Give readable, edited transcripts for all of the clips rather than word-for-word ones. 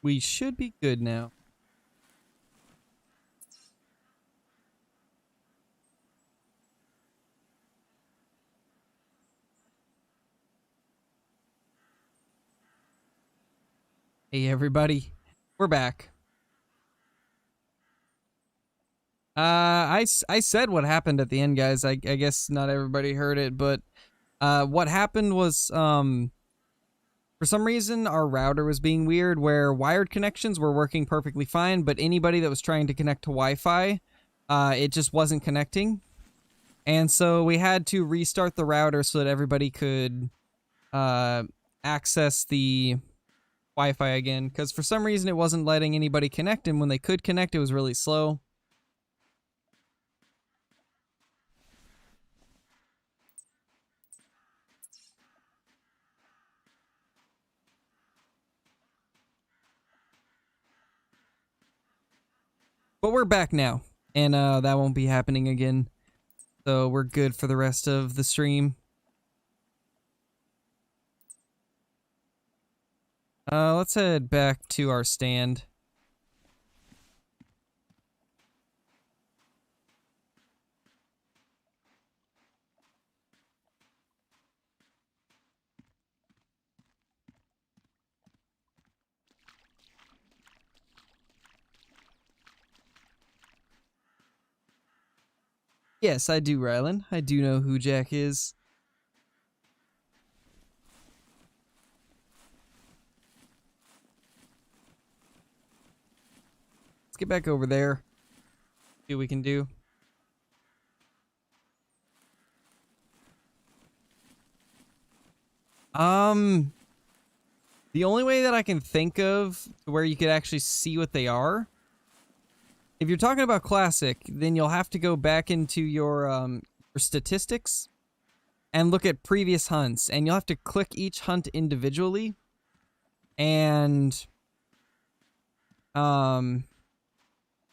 we should be good now. Hey everybody, we're back. I said what happened at the end, guys. I guess not everybody heard it, but what happened was for some reason our router was being weird, where wired connections were working perfectly fine, but anybody that was trying to connect to Wi-Fi, it just wasn't connecting, and so we had to restart the router so that everybody could access the Wi-Fi again, because for some reason it wasn't letting anybody connect, and when they could connect, it was really slow. But we're back now, and that won't be happening again, so we're good for the rest of the stream. Let's head back to our stand. Yes, I do, Rylan. I do know who Jack is. Let's get back over there. See what we can do. The only way that I can think of where you could actually see what they are, if you're talking about classic, then you'll have to go back into your statistics and look at previous hunts, and you'll have to click each hunt individually, and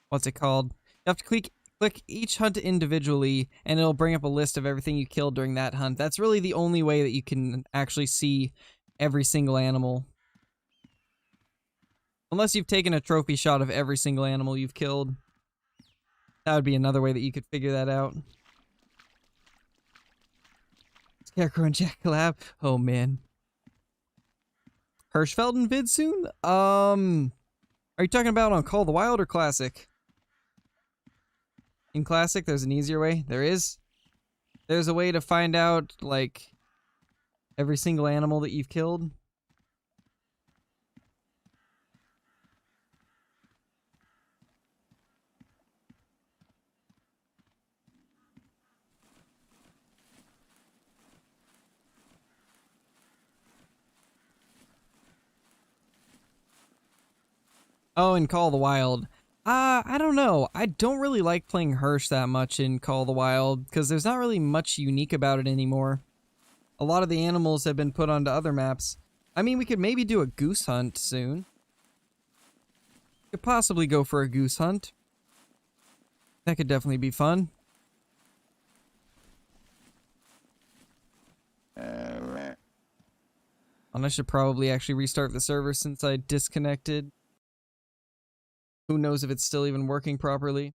what's it called? You have to click each hunt individually, and it'll bring up a list of everything you killed during that hunt. That's really the only way that you can actually see every single animal. Unless you've taken a trophy shot of every single animal you've killed. That would be another way that you could figure that out. Scarecrow and Jack collab. Oh man. Hirschfelden vid soon? Are you talking about on Call of the Wild or Classic? In Classic, there's an easier way. There is. There's a way to find out, like, every single animal that you've killed. Oh, in Call of the Wild. I don't know. I don't really like playing Hirsch that much in Call of the Wild, because there's not really much unique about it anymore. A lot of the animals have been put onto other maps. I mean, we could maybe do a goose hunt soon. Could possibly go for a goose hunt. That could definitely be fun. And I should probably actually restart the server since I disconnected. Who knows if it's still even working properly.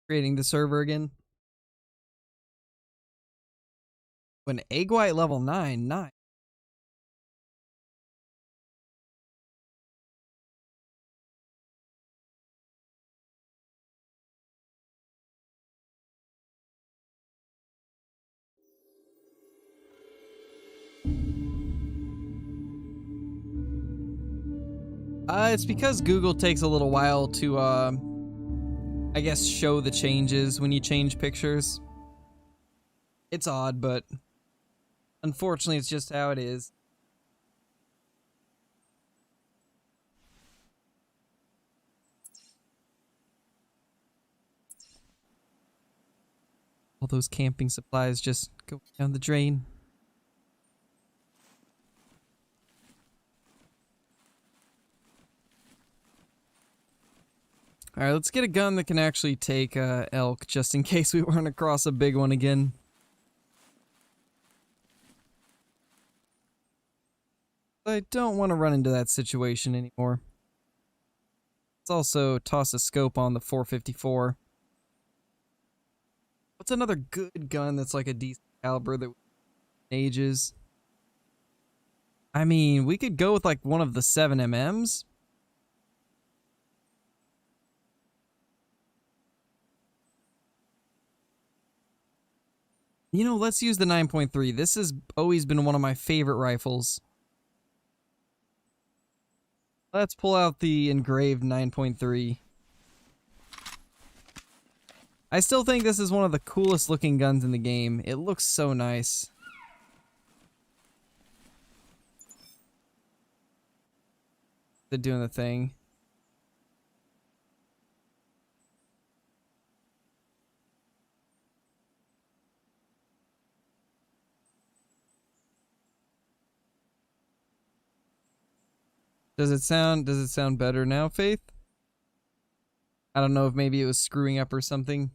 Creating the server again. When egg white level 9, nice. It's because Google takes a little while to, I guess, show the changes when you change pictures. It's odd, but unfortunately, it's just how it is. All those camping supplies just go down the drain. Alright, let's get a gun that can actually take elk, just in case we run across a big one again. I don't want to run into that situation anymore. Let's also toss a scope on the 454. What's another good gun that's like a decent caliber that ages? I mean, we could go with like one of the 7mm. You know, let's use the 9.3. This has always been one of my favorite rifles. Let's pull out the engraved 9.3. I still think this is one of the coolest looking guns in the game. It looks so nice. They're doing the thing. Does it sound better now, Faith? I don't know if maybe it was screwing up or something.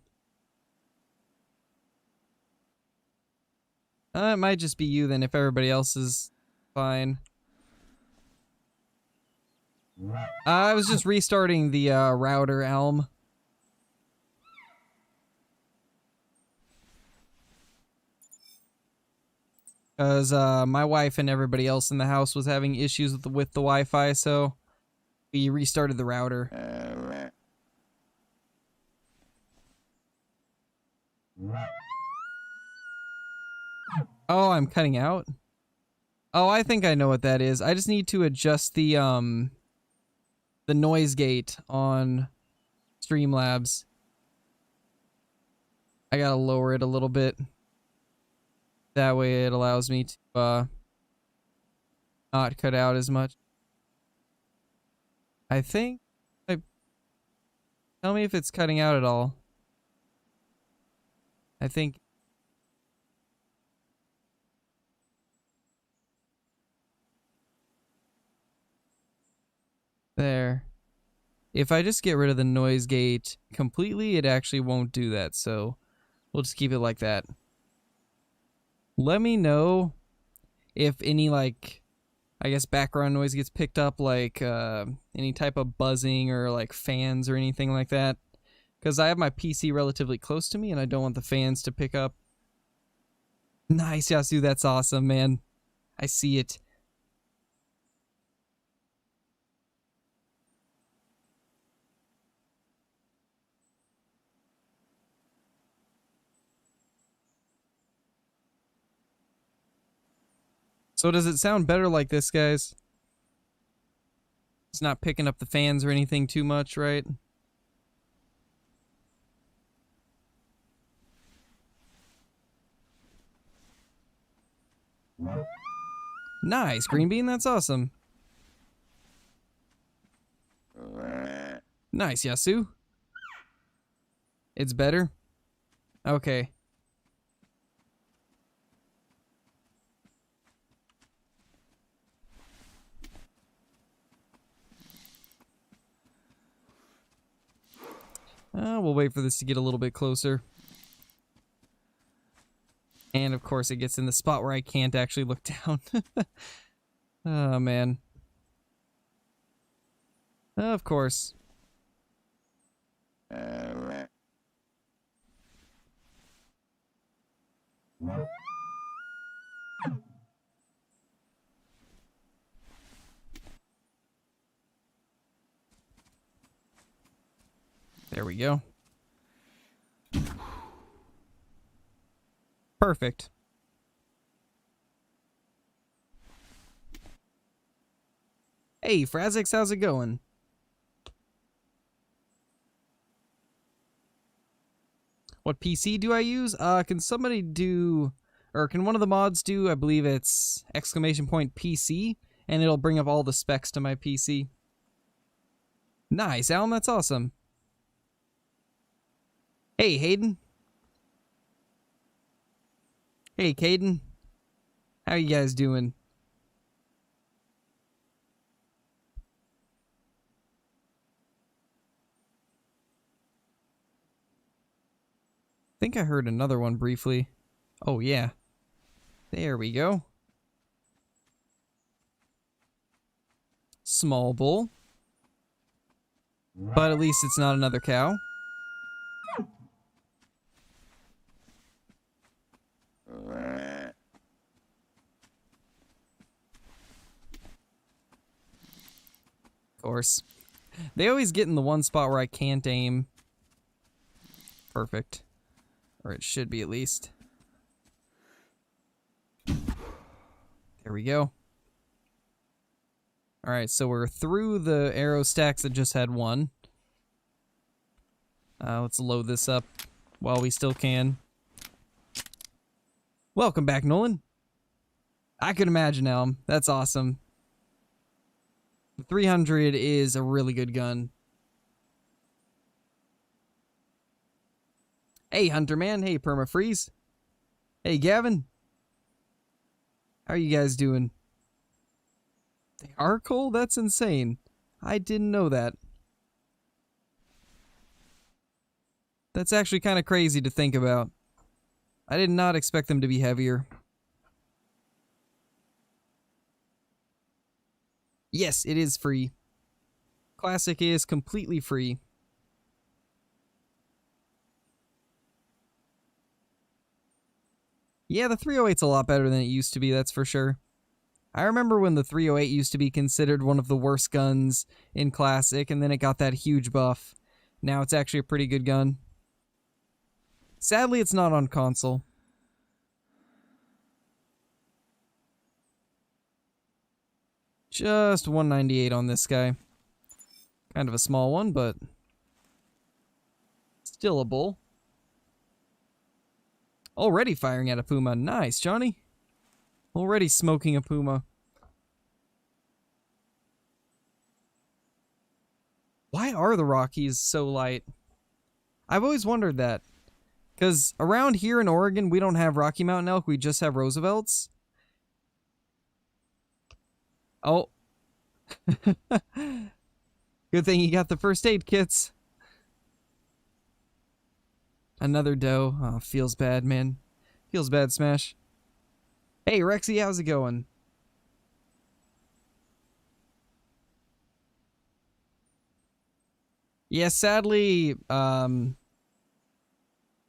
It might just be you then if everybody else is fine. I was just restarting the router Elm. Because my wife and everybody else in the house was having issues with the Wi-Fi, so we restarted the router. Oh, I'm cutting out? Oh, I think I know what that is. I just need to adjust the noise gate on Streamlabs. I gotta lower it a little bit. That way it allows me to not cut out as much. I think... Tell me if it's cutting out at all. I think... There. If I just get rid of the noise gate completely, it actually won't do that, so we'll just keep it like that. Let me know if any, like, I guess background noise gets picked up, like any type of buzzing or like fans or anything like that. Because I have my PC relatively close to me and I don't want the fans to pick up. Nice, Yasu, that's awesome, man. I see it. So does it sound better like this, guys? It's not picking up the fans or anything too much, right? Nice, Green Bean, that's awesome. Nice, Yasu. It's better? Okay. We'll wait for this to get a little bit closer. And of course it gets in the spot where I can't actually look down. Oh, man. Of course. There we go. Perfect. Hey, Frazix, how's it going? What PC do I use? Can somebody do, or can one of the mods do, I believe it's !PC, and it'll bring up all the specs to my PC. Nice, Alan, that's awesome. Hey, Hayden. Hey, Caden. How you guys doing? I think I heard another one briefly. Oh, yeah. There we go. small bull. But at least it's not another cow. Of course. They always get in the one spot where I can't aim. Perfect. Or it should be at least. There we go. Alright, so we're through the arrow stacks that just had one. Let's load this up while we still can. Welcome back, Nolan. I could imagine, Elm. That's awesome. The 300 is a really good gun. Hey, Hunter Man. Hey, Permafreeze. Hey, Gavin. How are you guys doing? They are cold? That's insane. I didn't know that. That's actually kind of crazy to think about. I did not expect them to be heavier. Yes, it is free. Classic is completely free. Yeah, the 308's a lot better than it used to be, that's for sure. I remember when the 308 used to be considered one of the worst guns in Classic, and then it got that huge buff. Now it's actually a pretty good gun. Sadly, it's not on console. Just 198 on this guy. Kind of a small one, but still a bull. Already firing at a puma. Nice, Johnny. Already smoking a puma. Why are the Rockies so light? I've always wondered that. Because around here in Oregon, we don't have Rocky Mountain elk, we just have Roosevelts. Oh. Good thing you got the first aid kits. Another doe. Oh, feels bad, man. Feels bad, Smash. Hey, Rexy, how's it going? Yeah, sadly,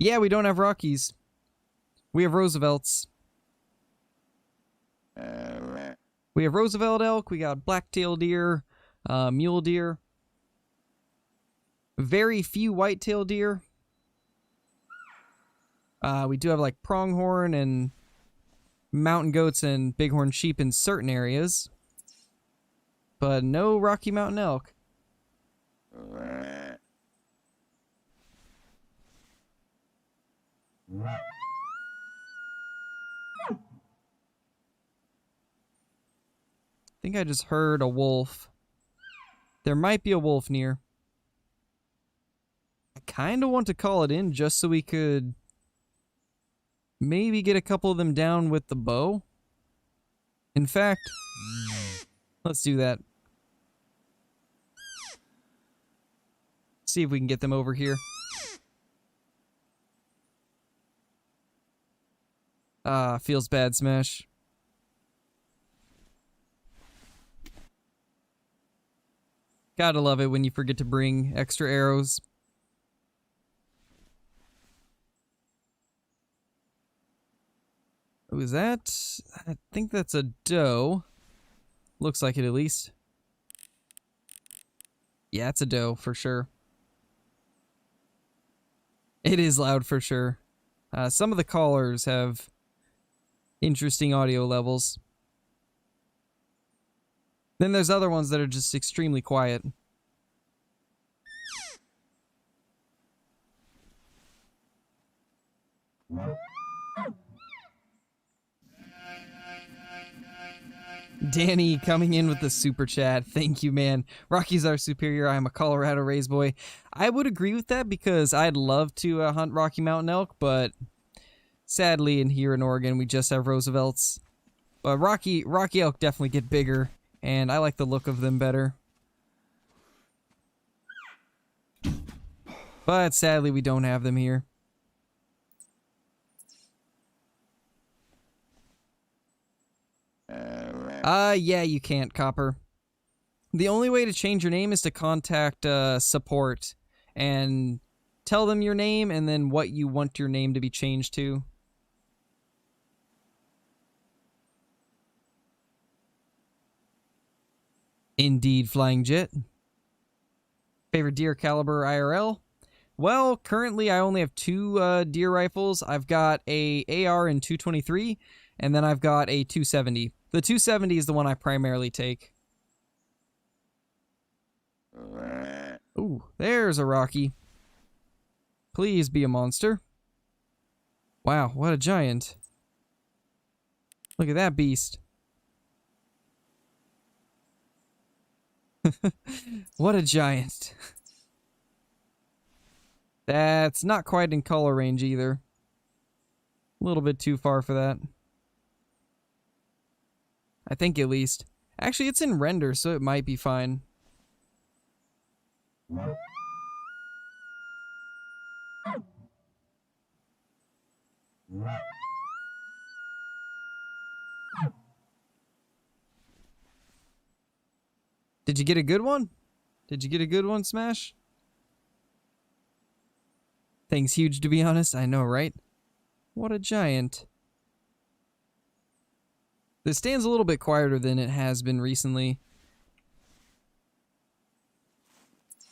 yeah, we don't have Rockies. We have Roosevelts. We have Roosevelt elk, we got blacktail deer, mule deer. Very few whitetail deer. We do have like pronghorn and mountain goats and bighorn sheep in certain areas. But no Rocky Mountain elk. I think I just heard a wolf. There might be a wolf near. I kind of want to call it in just so we could maybe get a couple of them down with the bow. In fact, let's do that. See if we can get them over here. Feels bad, Smash. Gotta love it when you forget to bring extra arrows. Who is that? I think that's a doe. Looks like it at least. Yeah, it's a doe for sure. It is loud for sure. Some of the callers have interesting audio levels. Then there's other ones that are just extremely quiet. Danny coming in with the super chat. Thank you, man. Rockies are superior. I am a Colorado raised boy. I would agree with that because I'd love to hunt Rocky Mountain elk, but sadly in here in Oregon we just have Roosevelts. But Rocky elk definitely get bigger, and I like the look of them better. But sadly we don't have them here. Yeah, you can't, Copper. The only way to change your name is to contact support and tell them your name and then what you want your name to be changed to. Indeed, Flying Jet. Favorite deer caliber IRL? Well, currently I only have 2 deer rifles. I've got a AR in 223, and then I've got a 270. The 270 is the one I primarily take. Ooh, there's a Rocky. Please be a monster. Wow, what a giant. Look at that beast. What a giant. That's not quite in color range either. A little bit too far for that. I think at least. Actually, it's in render, so it might be fine. Did you get a good one? Did you get a good one, Smash? Thing's huge, to be honest. I know, right? What a giant. This stand's a little bit quieter than it has been recently.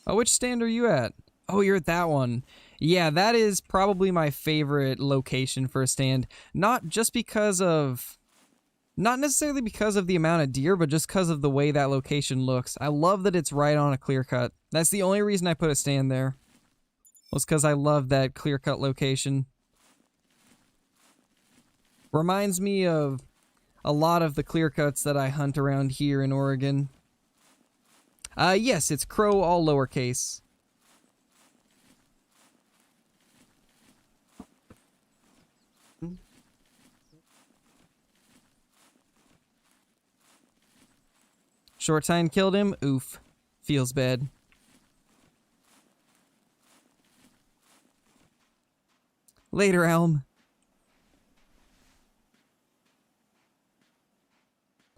Oh, which stand are you at? Oh, you're at that one. Yeah, that is probably my favorite location for a stand. Not necessarily because of the amount of deer, but just because of the way that location looks. I love that it's right on a clear cut. That's the only reason I put a stand there. Was because I love that clear cut location. Reminds me of a lot of the clear cuts that I hunt around here in Oregon. Yes, it's Crow, all lowercase. Short time killed him. Oof. Feels bad. Later, Elm.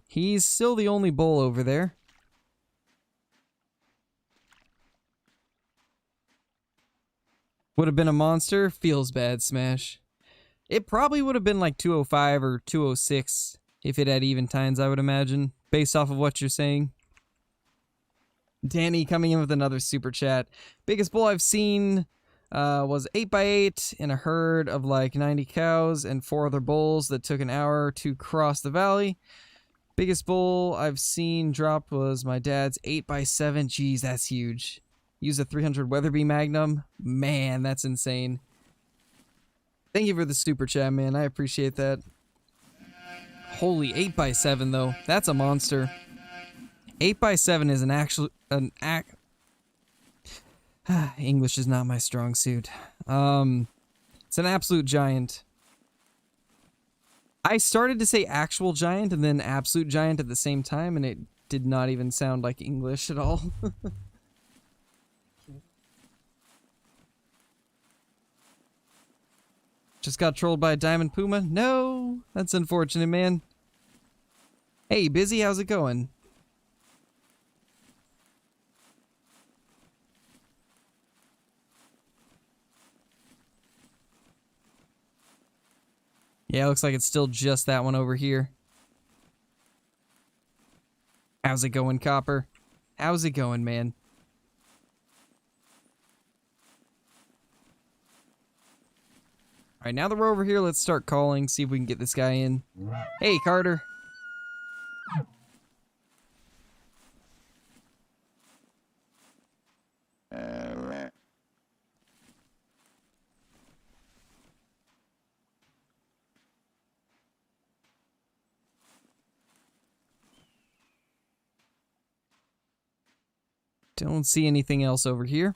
He's still the only bull over there. Would have been a monster. Feels bad, Smash. It probably would have been like 205 or 206 if it had even tines, I would imagine, based off of what you're saying. Danny coming in with another super chat. Biggest bull I've seen was 8x8 in a herd of like 90 cows and 4 other bulls that took an hour to cross the valley. Biggest bull I've seen dropped was my dad's 8x7. Jeez, that's huge. Use a 300 Weatherby Magnum. Man, that's insane. Thank you for the super chat, man. I appreciate that. Holy 8x7 though. That's a monster. 8x7 is English is not my strong suit. It's an absolute giant. I started to say actual giant and then absolute giant at the same time, and it did not even sound like English at all. Just got trolled by a diamond puma? No, that's unfortunate, man. Hey, Busy, how's it going? Yeah, looks like it's still just that one over here. How's it going, Copper? How's it going, man? Alright, now that we're over here, let's start calling, see if we can get this guy in. Hey, Carter. Don't see anything else over here.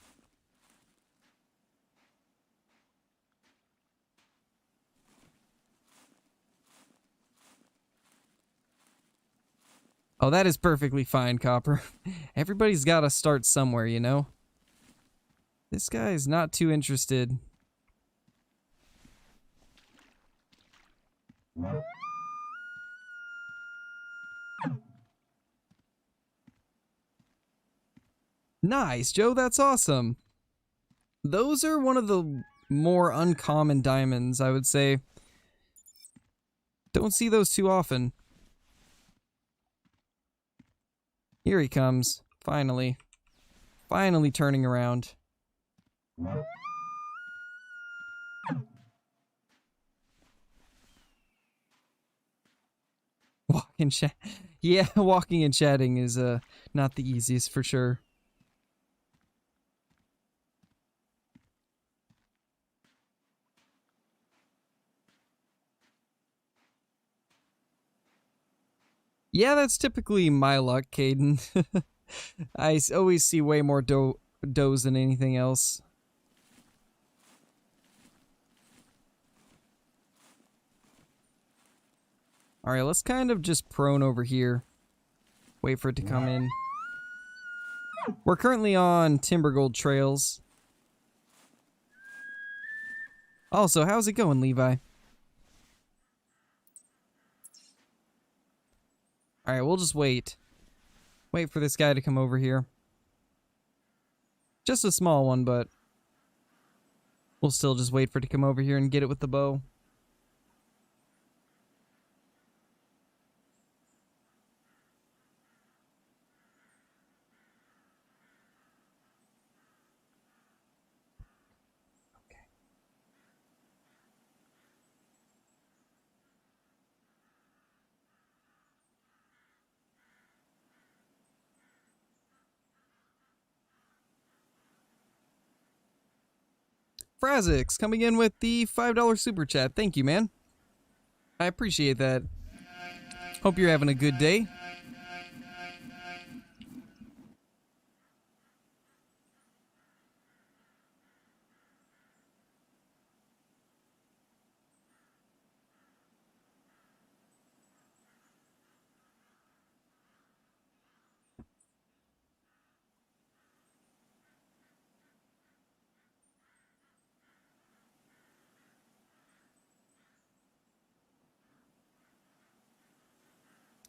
Oh, that is perfectly fine, Copper. Everybody's got to start somewhere, you know? This guy is not too interested. Nice, Joe, that's awesome. Those are one of the more uncommon diamonds, I would say. Don't see those too often. Here he comes, finally. Finally turning around. Yeah, walking and chatting is not the easiest for sure. Yeah, that's typically my luck, Caden. I always see way more does than anything else. Alright, let's kind of just prone over here. Wait for it to come in. We're currently on Timbergold trails. Also, how's it going, Levi? Alright, we'll just wait. Wait for this guy to come over here. Just a small one, but we'll still just wait for it to come over here and get it with the bow. Frazix coming in with the $5 super chat. Thank you, man. I appreciate that. Hope you're having a good day.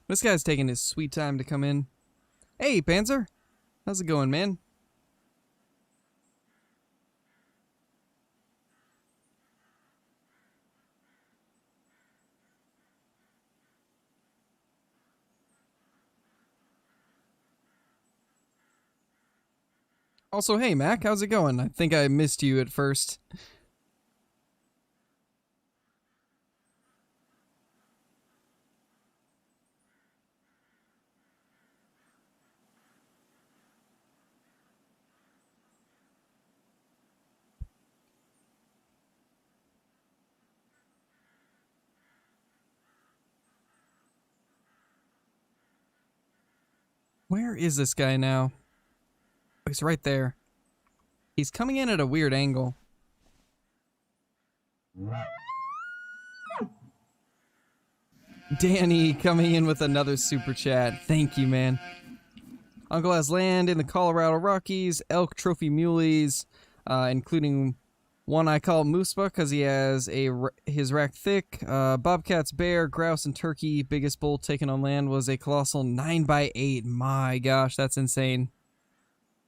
This guy's taking his sweet time to come in. Hey, Panzer. How's it going, man? Also, hey, Mac. How's it going? I think I missed you at first. Where is this guy now? Oh, he's right there. He's coming in at a weird angle. Danny coming in with another super chat. Thank you, man. Uncle has land in the Colorado Rockies, elk trophy muleys, including one I call Mooseba because he has his rack thick. Bobcats, bear, grouse, and turkey. Biggest bull taken on land was a colossal 9x8. My gosh, that's insane.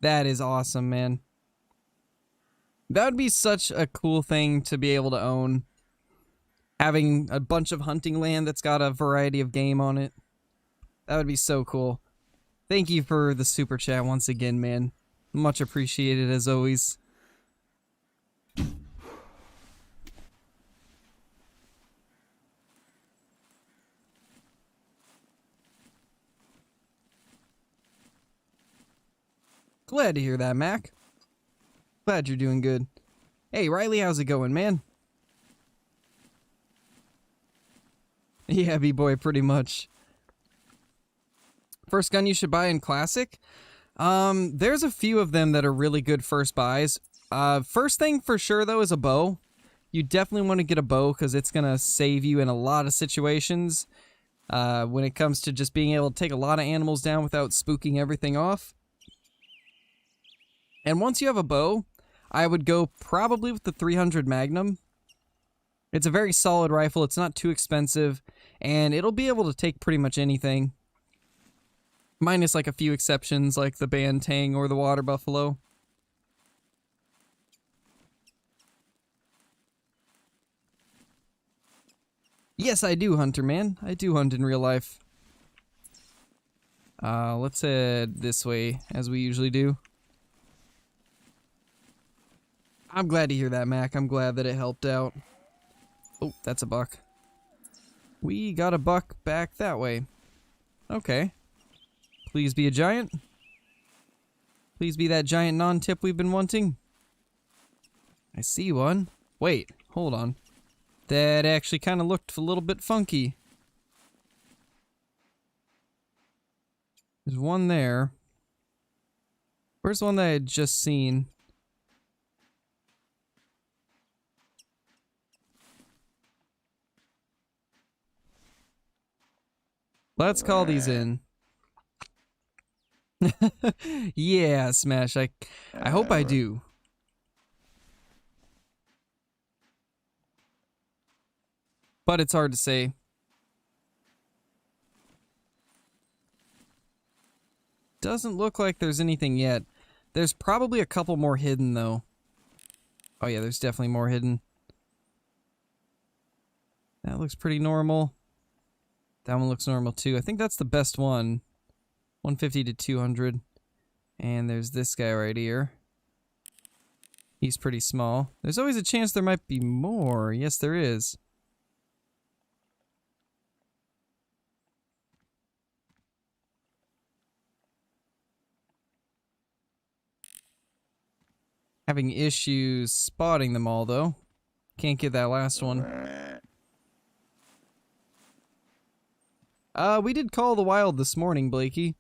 That is awesome, man. That would be such a cool thing to be able to own. Having a bunch of hunting land that's got a variety of game on it. That would be so cool. Thank you for the super chat once again, man. Much appreciated as always. Glad to hear that, Mac. Glad you're doing good. Hey, Riley, how's it going, man? Yeah, B-boy, pretty much. First gun you should buy in Classic? There's a few of them that are really good first buys. First thing for sure, though, is a bow. You definitely want to get a bow because it's going to save you in a lot of situations. When it comes to just being able to take a lot of animals down without spooking everything off. And once you have a bow, I would go probably with the 300 Magnum. It's a very solid rifle, it's not too expensive, and it'll be able to take pretty much anything. Minus like a few exceptions like the bantang or the water buffalo. Yes, I do, Hunter man. I do hunt in real life. Let's head this way, as we usually do. I'm glad to hear that, Mac. I'm glad that it helped out. Oh, that's a buck. We got a buck back that way. Okay. Please be a giant. Please be that giant non-tip we've been wanting. I see one. Wait, hold on. That actually kind of looked a little bit funky. There's one there. Where's the one that I had just seen? Let's call these in. Yeah, Smash. I hope I do. But it's hard to say. Doesn't look like there's anything yet. There's probably a couple more hidden, though. Oh yeah, there's definitely more hidden. That looks pretty normal. That one looks normal, too. I think that's the best one. 150 to 200. And there's this guy right here. He's pretty small. There's always a chance there might be more. Yes, there is. Having issues spotting them all, though. Can't get that last one. We did call the wild this morning, Blakey.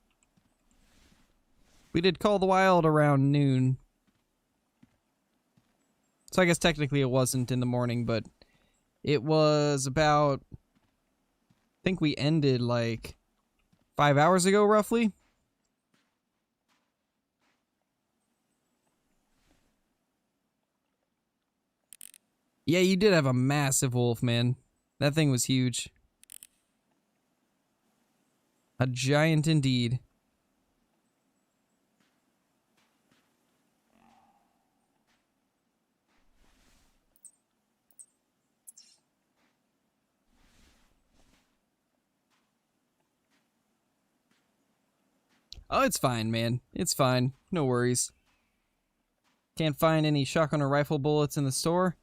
We did call the wild around noon. So I guess technically it wasn't in the morning, but it was about... I think we ended like 5 hours ago, roughly. Yeah, you did have a massive wolf, man. That thing was huge. A giant indeed. Oh, it's fine, man. It's fine. No worries. Can't find any shotgun or rifle bullets in the store.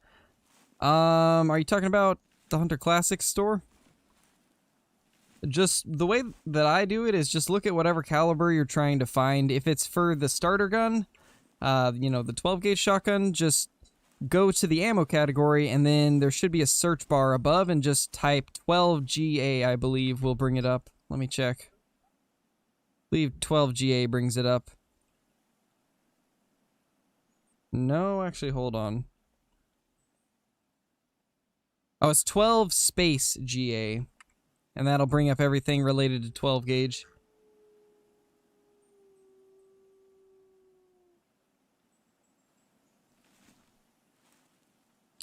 Are you talking about the Hunter Classics store? Just the way that I do it is just look at whatever caliber you're trying to find. If it's for the starter gun, you know, the 12 gauge shotgun, just go to the ammo category and then there should be a search bar above and just type 12GA, I believe will bring it up. Let me check. I believe 12GA brings it up. No, actually, hold on. Oh, it's 12 space GA. And that'll bring up everything related to 12 gauge.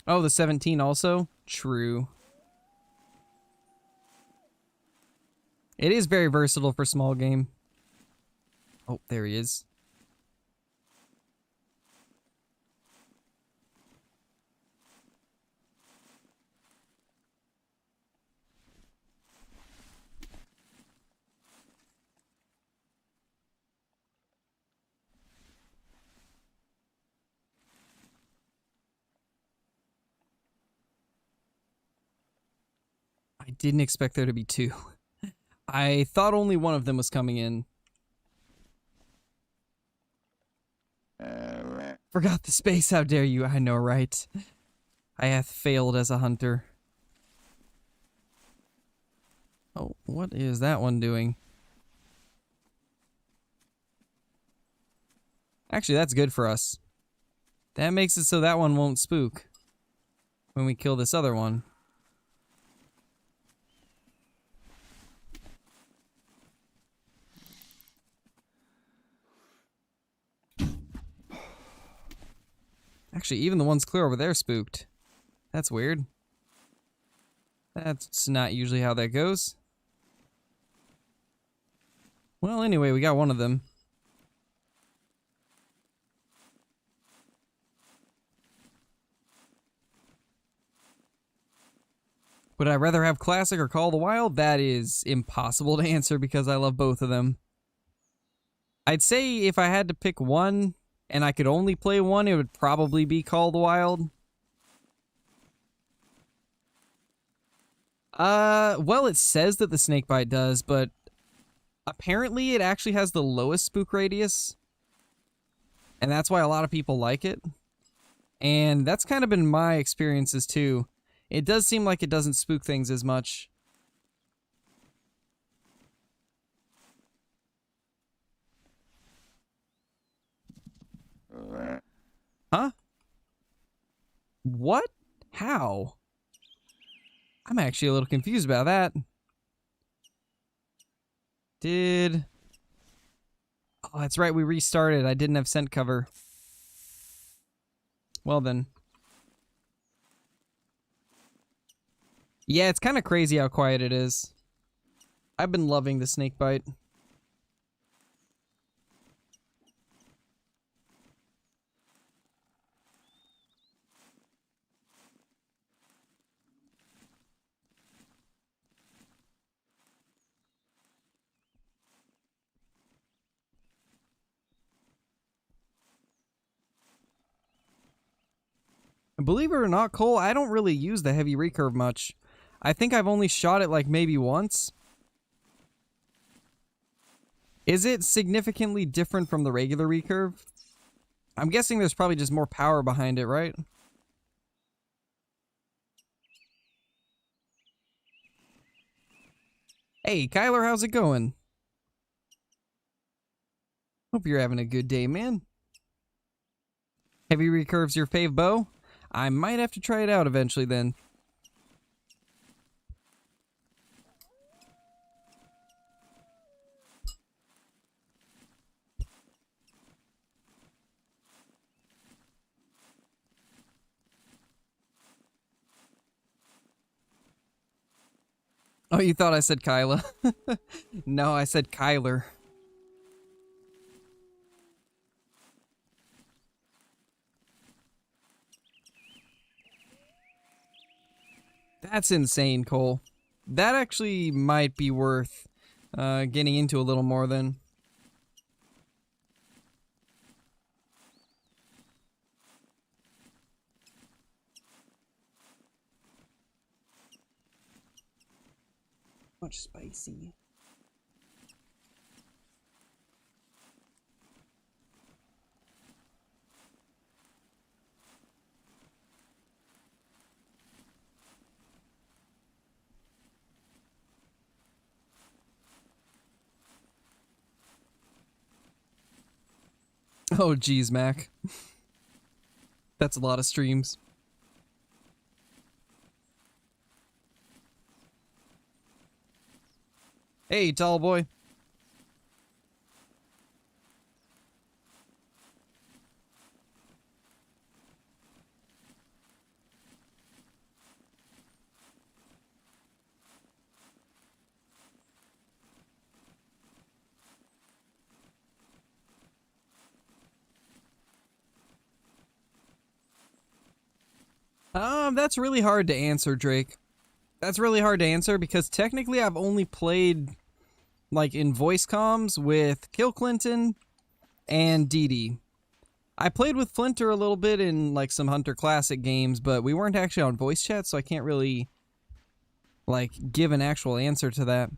Oh, the 17 also? True. It is very versatile for small game. Oh, there he is. I didn't expect there to be two. I thought only one of them was coming in. Forgot the space, how dare you? I know, right? I hath failed as a hunter. Oh, what is that one doing? Actually, that's good for us. That makes it so that one won't spook when we kill this other one. Actually, even the ones clear over there spooked. That's weird. That's not usually how that goes. Well, anyway, we got one of them. Would I rather have Classic or Call of the Wild? That is impossible to answer because I love both of them. I'd say if I had to pick one and I could only play one, it would probably be Call of the Wild. Well, it says that the snakebite does, but apparently it actually has the lowest spook radius. And that's why a lot of people like it. And that's kind of been my experiences too. It does seem like it doesn't spook things as much. Huh? What? How? I'm actually a little confused about that. Oh, that's right, we restarted. I didn't have scent cover. Well then. Yeah, it's kind of crazy how quiet it is. I've been loving the snakebite. Believe it or not, Cole, I don't really use the heavy recurve much. I think I've only shot it like maybe once. Is it significantly different from the regular recurve? I'm guessing there's probably just more power behind it, right? Hey, Kyler, how's it going? Hope you're having a good day, man. Heavy recurve's your fave bow? I might have to try it out eventually then. Oh, you thought I said Kyla? No, I said Kyler. That's insane, Cole. That actually might be worth getting into a little more then. Much spicy. Oh, geez, Mac. That's a lot of streams. Hey, tall boy. That's really hard to answer, Drake. That's really hard to answer because technically I've only played like in voice comms with Kill Clinton and Dee Dee. I played with Flinter a little bit in like some Hunter Classic games, but we weren't actually on voice chat, so I can't really like give an actual answer to that.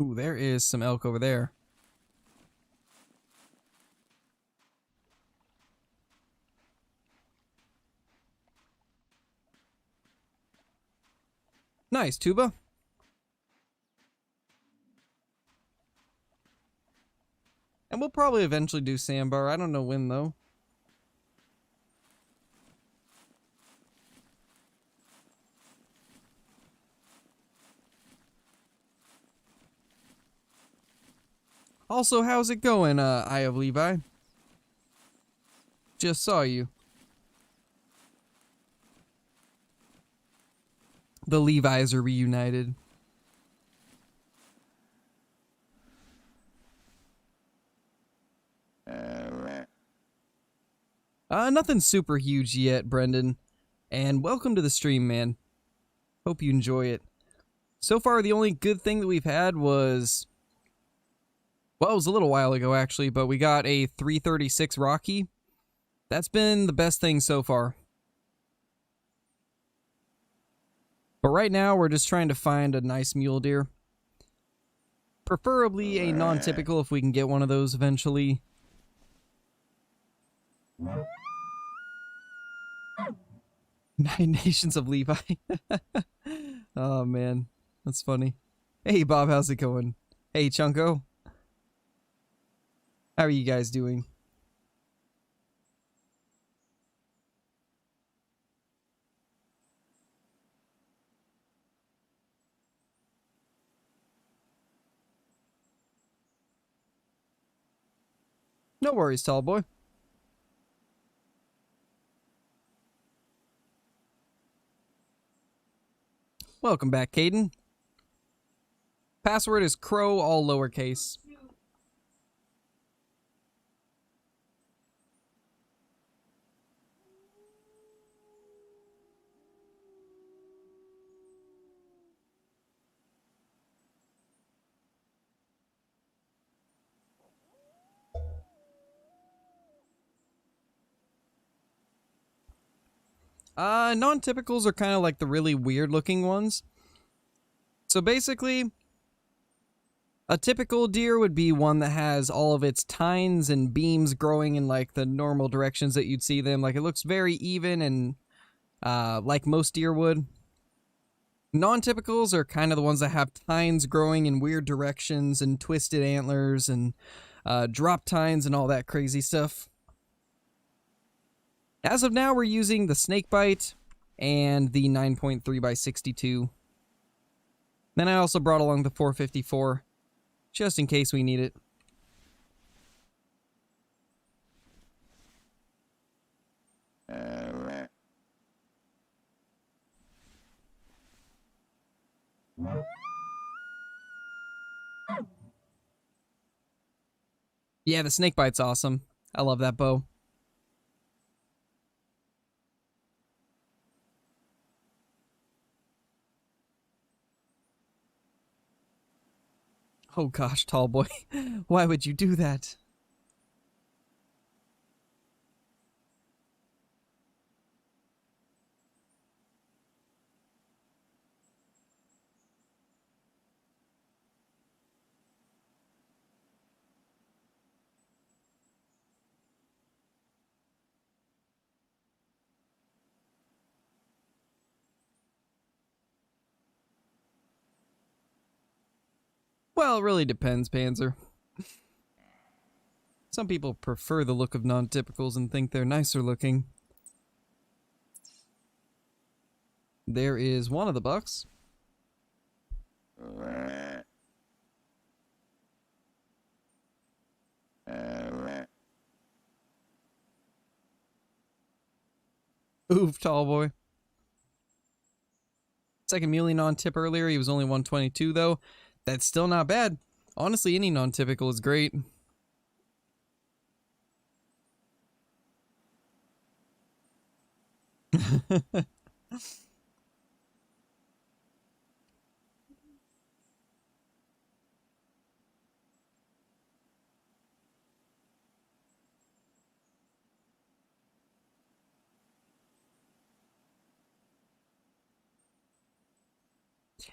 Ooh, there is some elk over there. Nice, Tuba. And we'll probably eventually do Sandbar. I don't know when, though. Also, how's it going, Eye of Levi? Just saw you. The Levi's are reunited. Nothing super huge yet, Brendan. And welcome to the stream, man. Hope you enjoy it. So far, the only good thing that we've had was... Well, it was a little while ago, actually, but we got a 336 Rocky. That's been the best thing so far. But right now, we're just trying to find a nice mule deer. Preferably a non-typical if we can get one of those eventually. Nine Nations of Levi. Oh, man. That's funny. Hey, Bob, how's it going? Hey, Chunko. How are you guys doing? No worries, tall boy. Welcome back, Caden. Password is crow, all lowercase. Non-typicals are kind of like the really weird-looking ones. So basically, a typical deer would be one that has all of its tines and beams growing in like the normal directions that you'd see them. Like it looks very even and like most deer would. Non-typicals are kind of the ones that have tines growing in weird directions and twisted antlers and drop tines and all that crazy stuff. As of now, we're using the snakebite and the 9.3x62. Then I also brought along the 454, just in case we need it. Yeah, the snakebite's awesome. I love that bow. Oh gosh, tall boy. Why would you do that? Well, it really depends, Panzer. Some people prefer the look of non-typicals and think they're nicer looking. There is one of the bucks. Oof, tall boy. Second muley non-tip earlier, he was only 122 though. That's still not bad. Honestly, any non-typical is great.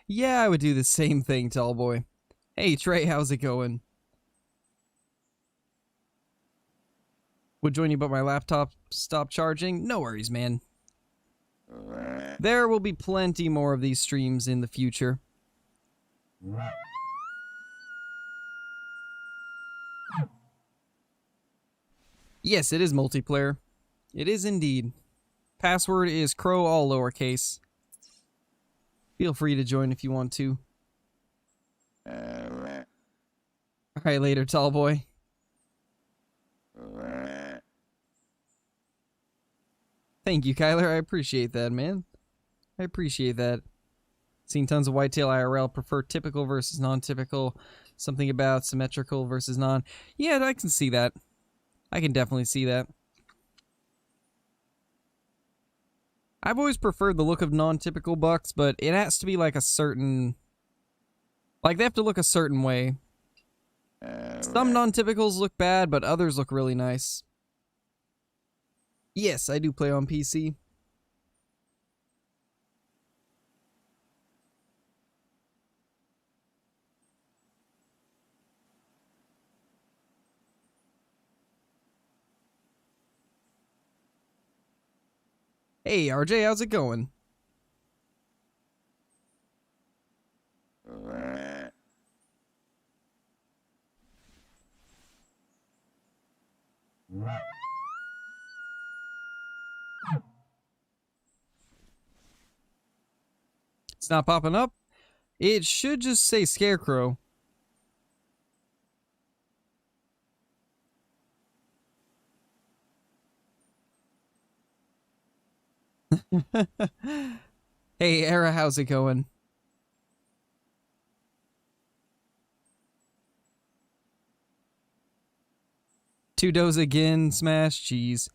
Yeah, I would do the same thing, tall boy. Hey, Trey, how's it going? Would join you, but my laptop stopped charging. No worries, man. There will be plenty more of these streams in the future. Yes, it is multiplayer. It is indeed. Password is crow, all lowercase. Feel free to join if you want to. Alright, later, tall boy. Thank you, Kyler. I appreciate that, man. I appreciate that. Seen tons of whitetail IRL. Prefer typical versus non-typical. Something about symmetrical versus non. Yeah, I can see that. I can definitely see that. I've always preferred the look of non-typical bucks, but it has to be like a certain... Like, they have to look a certain way. Some non-typicals look bad, but others look really nice. Yes, I do play on PC. Hey, RJ, how's it going? It's not popping up? It should just say Scarecrow. Hey, Era, how's it going? Two does again, Smash. Jeez.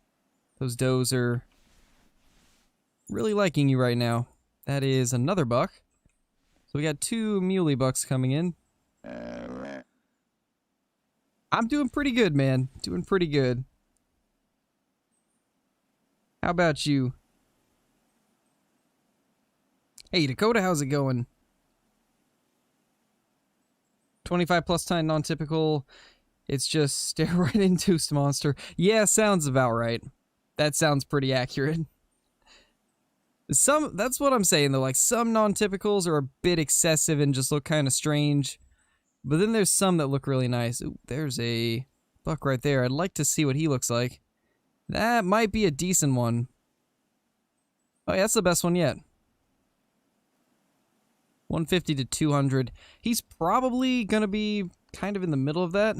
Those does are really liking you right now. That is another buck. So we got two muley bucks coming in. I'm doing pretty good, man. Doing pretty good. How about you? Hey, Dakota, how's it going? 25 plus time non-typical. It's just steroid-induced monster. Yeah, sounds about right. That sounds pretty accurate. That's what I'm saying though, like some non-typicals are a bit excessive and just look kind of strange. But then there's some that look really nice. Ooh, there's a buck right there. I'd like to see what he looks like. That might be a decent one. Oh yeah, that's the best one yet. 150 to 200. He's probably gonna be kind of in the middle of that.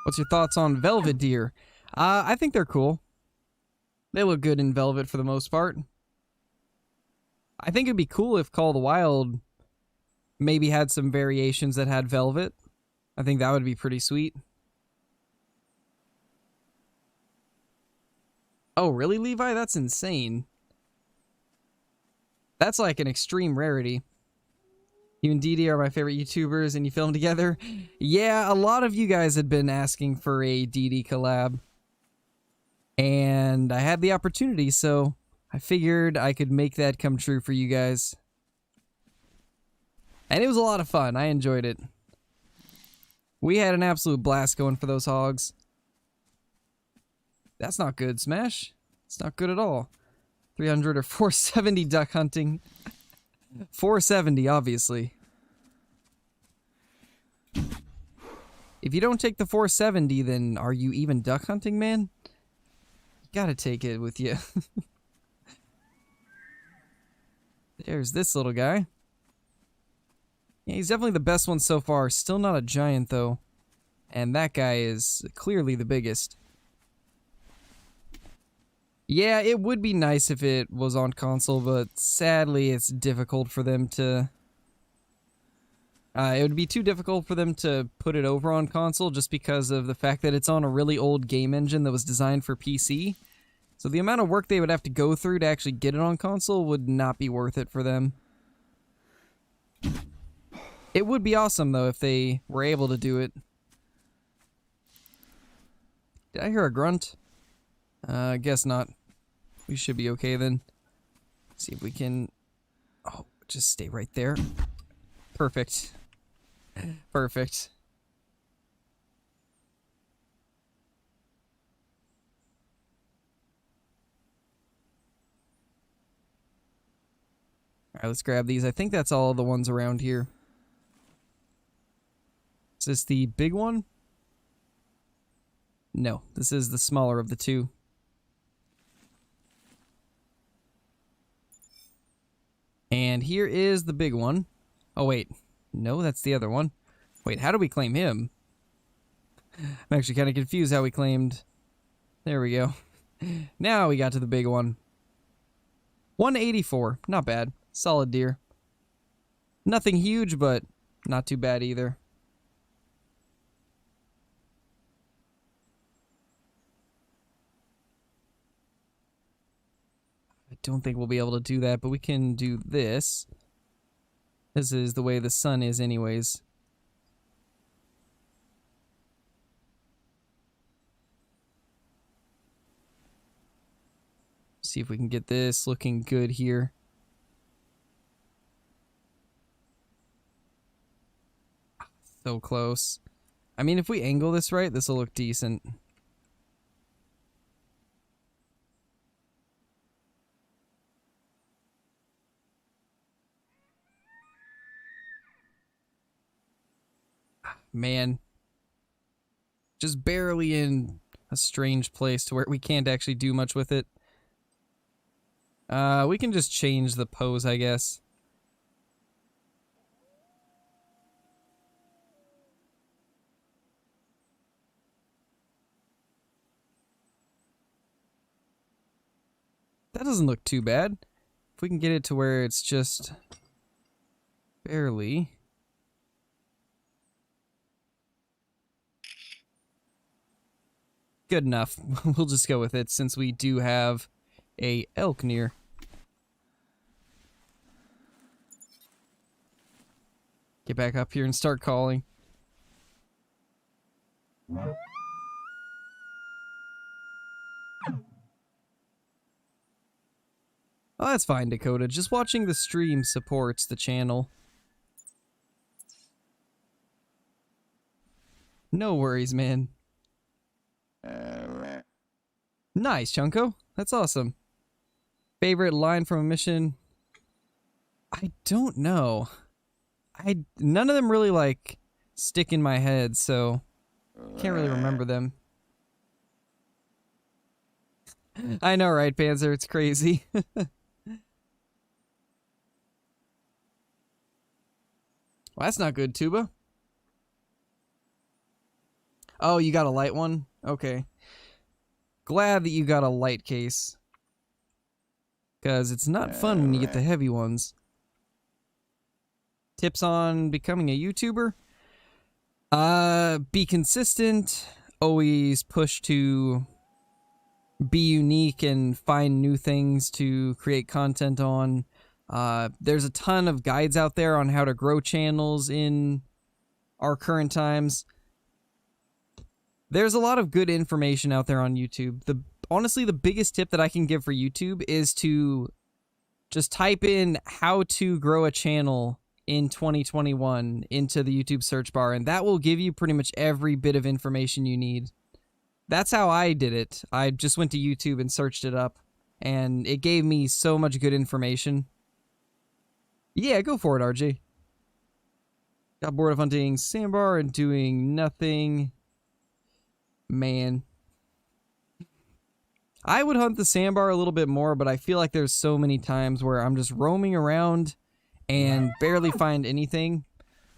What's your thoughts on velvet deer? I think they're cool. They look good in velvet for the most part. I think it'd be cool if Call of the Wild maybe had some variations that had velvet. I think that would be pretty sweet. Oh, really, Levi? That's insane. That's like an extreme rarity. You and Didi are my favorite YouTubers, and you film together. Yeah, a lot of you guys had been asking for a Didi collab. And I had the opportunity, so I figured I could make that come true for you guys. And it was a lot of fun. I enjoyed it. We had an absolute blast going for those hogs. That's not good, Smash. It's not good at all. 300 or 470 duck hunting. 470, obviously. If you don't take the 470, then are you even duck hunting, man? You gotta take it with you. There's this little guy. Yeah, he's definitely the best one so far. Still not a giant, though. And that guy is clearly the biggest. Yeah, it would be nice if it was on console, but sadly it's difficult for them to... it would be too difficult for them to put it over on console just because of the fact that it's on a really old game engine that was designed for PC. So the amount of work they would have to go through to actually get it on console would not be worth it for them. It would be awesome, though, if they were able to do it. Did I hear a grunt? Guess not. We should be okay then. See if we can... Oh, just stay right there. Perfect. Perfect. Alright, let's grab these. I think that's all the ones around here. Is this the big one? No, this is the smaller of the two. And here is the big one. Oh wait, no, that's the other one. Wait, how do we claim him? I'm actually kind of confused how we claimed. There we go. Now we got to the big one. 184. Not bad. Solid deer. Nothing huge, but not too bad either. I don't think we'll be able to do that, but we can do this. This is the way the sun is anyways. See if we can get this looking good here. So close. I mean, if we angle this right, this will look decent. Man. Just barely in a strange place to where we can't actually do much with it. We can just change the pose, I guess. That doesn't look too bad. If we can get it to where it's just barely. Good enough. We'll just go with it since we do have a elk near. Get back up here and start calling. Oh, that's fine, Dakota. Just watching the stream supports the channel. No worries, man. Nice, Chunko. That's awesome. Favorite line from a mission? I don't know. None of them really, like, stick in my head, so can't really remember them. I know, right, Panzer? It's crazy. Well, that's not good, Tuba. Oh, you got a light one? Okay. Glad that you got a light case. Because it's not fun when you get the heavy ones. Tips on becoming a YouTuber? Be consistent. Always push to be unique and find new things to create content on. There's a ton of guides out there on how to grow channels in our current times. There's a lot of good information out there on YouTube. Honestly, the biggest tip that I can give for YouTube is to just type in how to grow a channel in 2021 into the YouTube search bar, and that will give you pretty much every bit of information you need. That's how I did it. I just went to YouTube and searched it up, and it gave me so much good information. Yeah, go for it, RJ. Got bored of hunting sandbar and doing nothing. Man. I would hunt the sandbar a little bit more, but I feel like there's so many times where I'm just roaming around and barely find anything.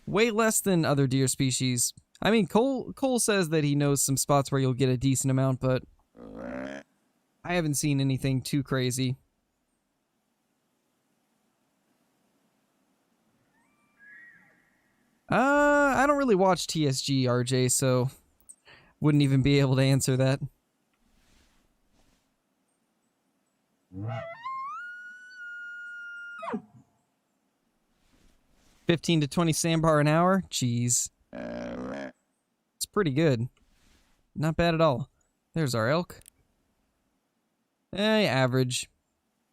Way less than other deer species. I mean, Cole says that he knows some spots where you'll get a decent amount, but I haven't seen anything too crazy. I don't really watch TSG, RJ, so wouldn't even be able to answer that. $15 to $20 sandbar an hour? Jeez. It's pretty good. Not bad at all. There's our elk. Average.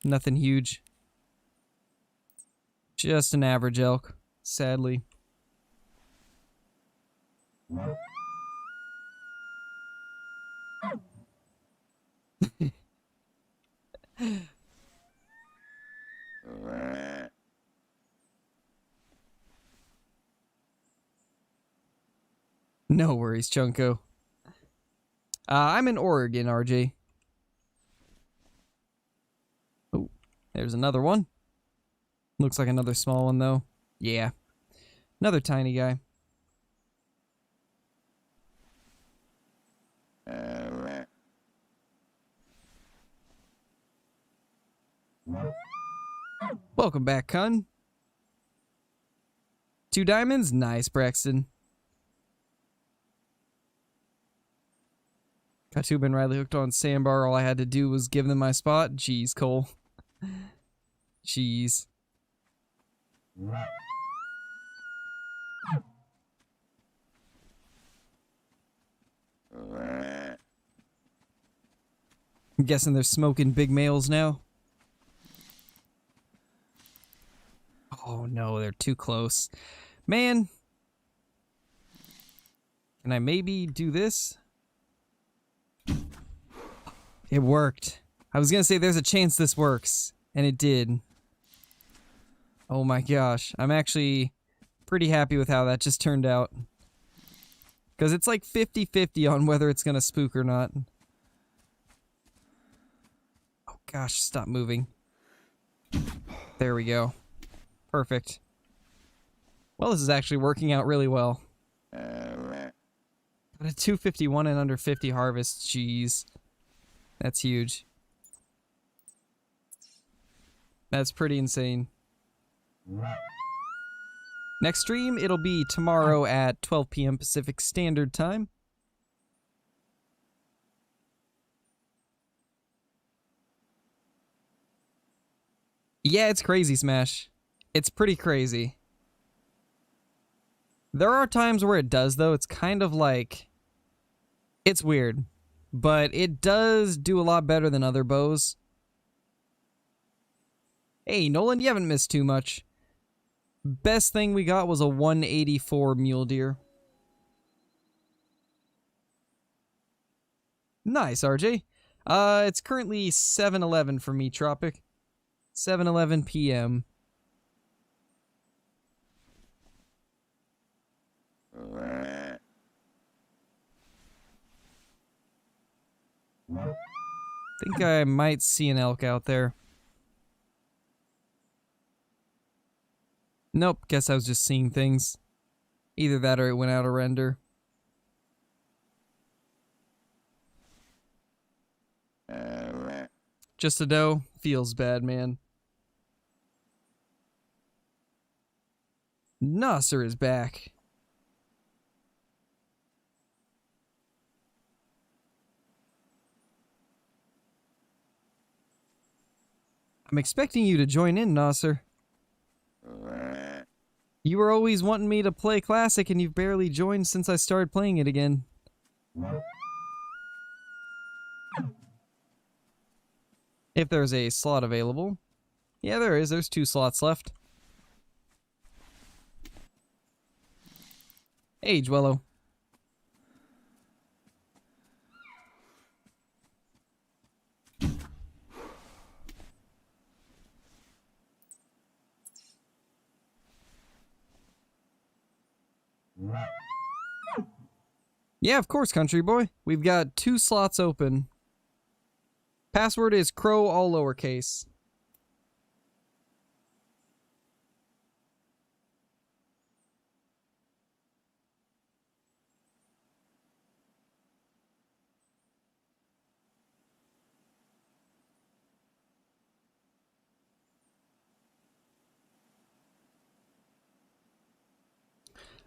Nothing huge. Just an average elk, sadly. No worries, Chunko. I'm in Oregon, RJ. Oh, there's another one. Looks like another small one, though. Yeah. Another tiny guy. Welcome back, Kun. 2 diamonds? Nice, Braxton. Got 2 been Riley hooked on sandbar. All I had to do was give them my spot. Jeez, Cole. Jeez. I'm guessing they're smoking big males now. Oh no, they're too close. Man. Can I maybe do this? It worked. I was gonna say there's a chance this works. And it did. Oh my gosh. I'm actually pretty happy with how that just turned out. Because it's like 50-50 on whether it's gonna spook or not. Oh gosh, stop moving. There we go. Perfect. Well, this is actually working out really well. Got a 251 and under 50 harvest. Jeez. That's huge. That's pretty insane. Next stream, it'll be tomorrow at 12 p.m. Pacific Standard Time. Yeah, it's crazy, Smash. It's pretty crazy. There are times where it does, though. It's kind of like... It's weird. But it does do a lot better than other bows. Hey, Nolan, you haven't missed too much. Best thing we got was a 184 mule deer. Nice, RJ. It's currently 7:11 for me, Tropic. 7:11 p.m. Think I might see an elk out there. Nope, guess I was just seeing things. Either that or it went out of render. Just a doe? Feels bad, man. Nasser is back. I'm expecting you to join in, Nasser. You were always wanting me to play Classic and you've barely joined since I started playing it again. If there's a slot available. Yeah, there is. There's 2 slots left. Hey, Dwello. Yeah, of course, country boy. We've got 2 slots open. Password is crow, all lowercase.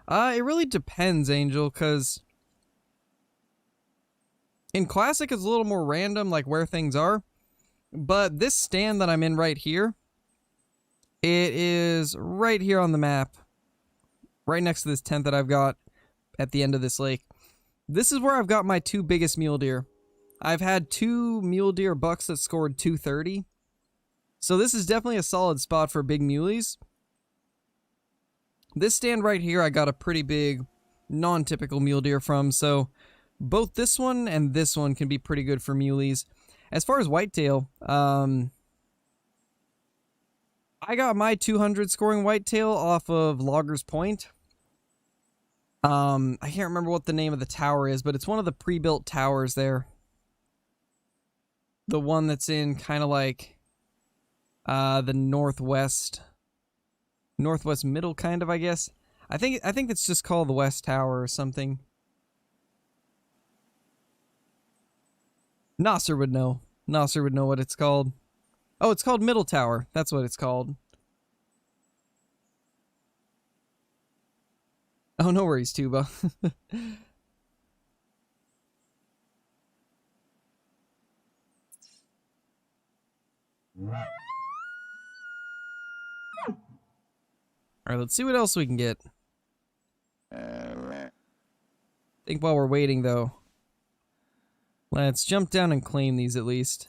It really depends, Angel, because in Classic it's a little more random, like where things are. But this stand that I'm in right here, it is right here on the map. Right next to this tent that I've got at the end of this lake. This is where I've got my 2 biggest mule deer. I've had 2 mule deer bucks that scored 230. So this is definitely a solid spot for big muleys. This stand right here I got a pretty big non-typical mule deer from, so both this one and this one can be pretty good for muleys. As far as whitetail, I got my 200 scoring whitetail off of Loggers Point. I can't remember what the name of the tower is, but it's one of the pre-built towers there. The one that's in kind of like the northwest middle, kind of, I guess. I think it's just called the West Tower or something. Nasser would know. Nasser would know what it's called. Oh, it's called Middle Tower. That's what it's called. Oh, no worries, Tuba. Alright, let's see what else we can get. I think while we're waiting, though, let's jump down and claim these at least.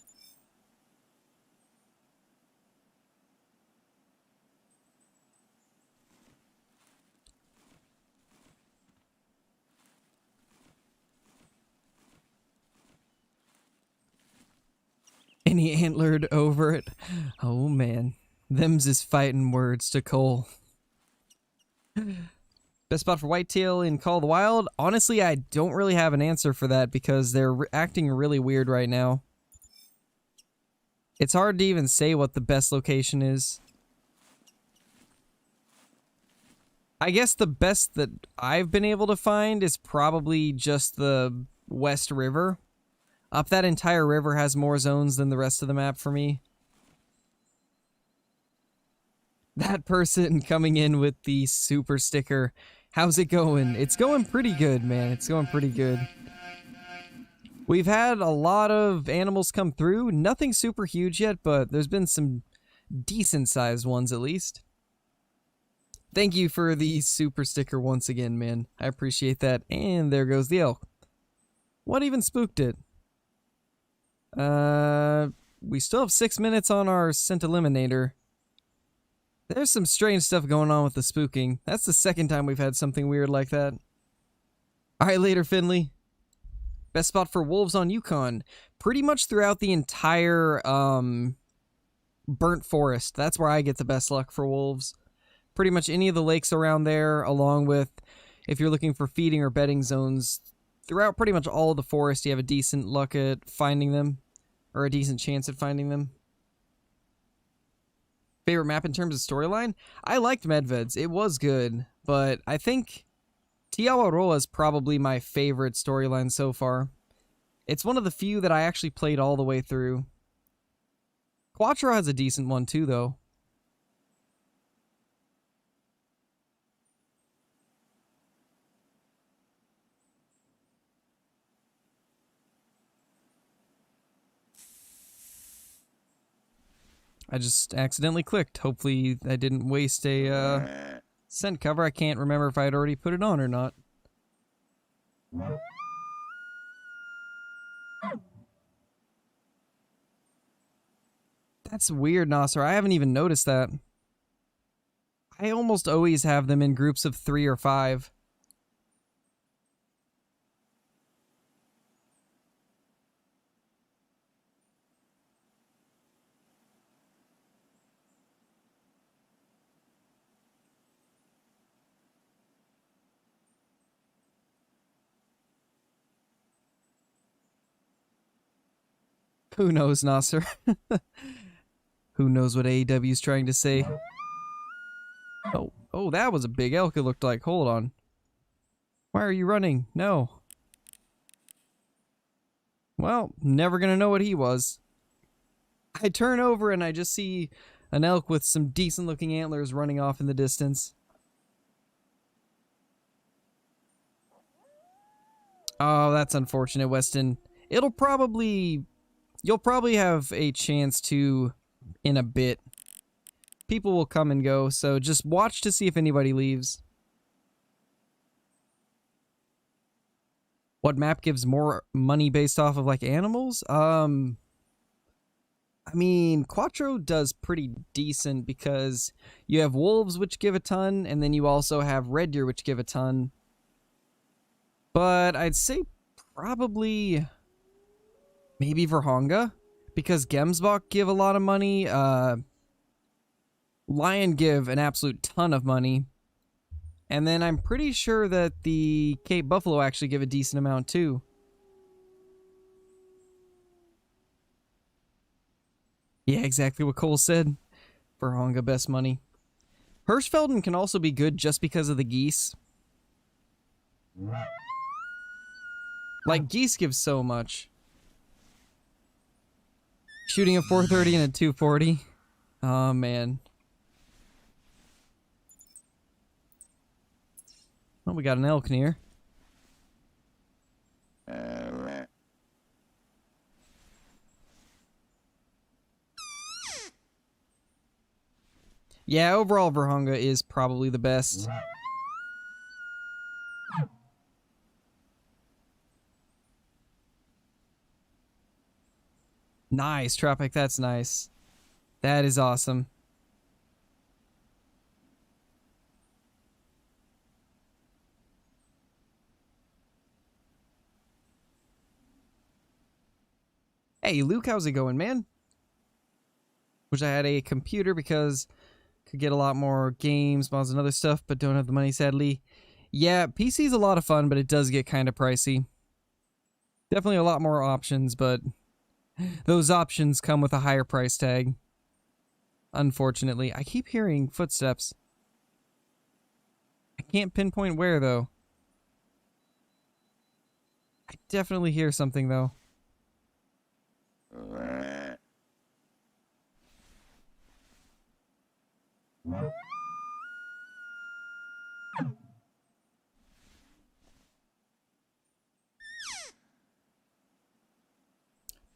Any antlered over it? Oh man, them's is fighting words to Cole. Best spot for whitetail in Call of the Wild? Honestly, I don't really have an answer for that because they're acting really weird right now. It's hard to even say what the best location is. I guess the best that I've been able to find is probably just the West River. Up that entire river has more zones than the rest of the map for me. That person coming in with the super sticker. How's it going? It's going pretty good, man. It's going pretty good. We've had a lot of animals come through. Nothing super huge yet, but there's been some decent sized ones at least. Thank you for the super sticker once again, man. I appreciate that. And there goes the elk. What even spooked it? We still have 6 minutes on our scent eliminator. There's some strange stuff going on with the spooking. That's the second time we've had something weird like that. Alright, later, Finley. Best spot for wolves on Yukon. Pretty much throughout the entire, burnt forest. That's where I get the best luck for wolves. Pretty much any of the lakes around there, along with, if you're looking for feeding or bedding zones, throughout pretty much all of the forest, you have a decent luck at finding them. Or a decent chance at finding them. Favorite map in terms of storyline? I liked Medved's. It was good, but I think Tiawaroa is probably my favorite storyline so far. It's one of the few that I actually played all the way through. Quattro has a decent one too, though. I just accidentally clicked. Hopefully I didn't waste a scent cover. I can't remember if I had already put it on or not. That's weird, Nasser. I haven't even noticed that. I almost always have them in groups of 3 or 5. Who knows, Nasser? Who knows what AEW is trying to say? Oh, that was a big elk it looked like. Hold on. Why are you running? No. Well, never gonna know what he was. I turn over and I just see an elk with some decent looking antlers running off in the distance. Oh, that's unfortunate, Weston. You'll probably have a chance to in a bit. People will come and go, so just watch to see if anybody leaves. What map gives more money based off of like animals? I mean, Quattro does pretty decent because you have wolves which give a ton, and then you also have red deer which give a ton. But I'd say probably maybe Verhonga, because Gemsbok give a lot of money. Lion give an absolute ton of money. And then I'm pretty sure that the Cape Buffalo actually give a decent amount too. Yeah, exactly what Cole said. Verhonga best money. Hirschfelden can also be good just because of the geese. Like, geese give so much. Shooting a 430 and a 240. Oh, man. Well, we got an elk near. Yeah, overall Virunga is probably the best. Nice, Tropic, that's nice. That is awesome. Hey, Luke, how's it going, man? Wish I had a computer because could get a lot more games, mods, and other stuff, but don't have the money, sadly. Yeah, PC's a lot of fun, but it does get kind of pricey. Definitely a lot more options, but those options come with a higher price tag. Unfortunately. I keep hearing footsteps. I can't pinpoint where, though. I definitely hear something, though.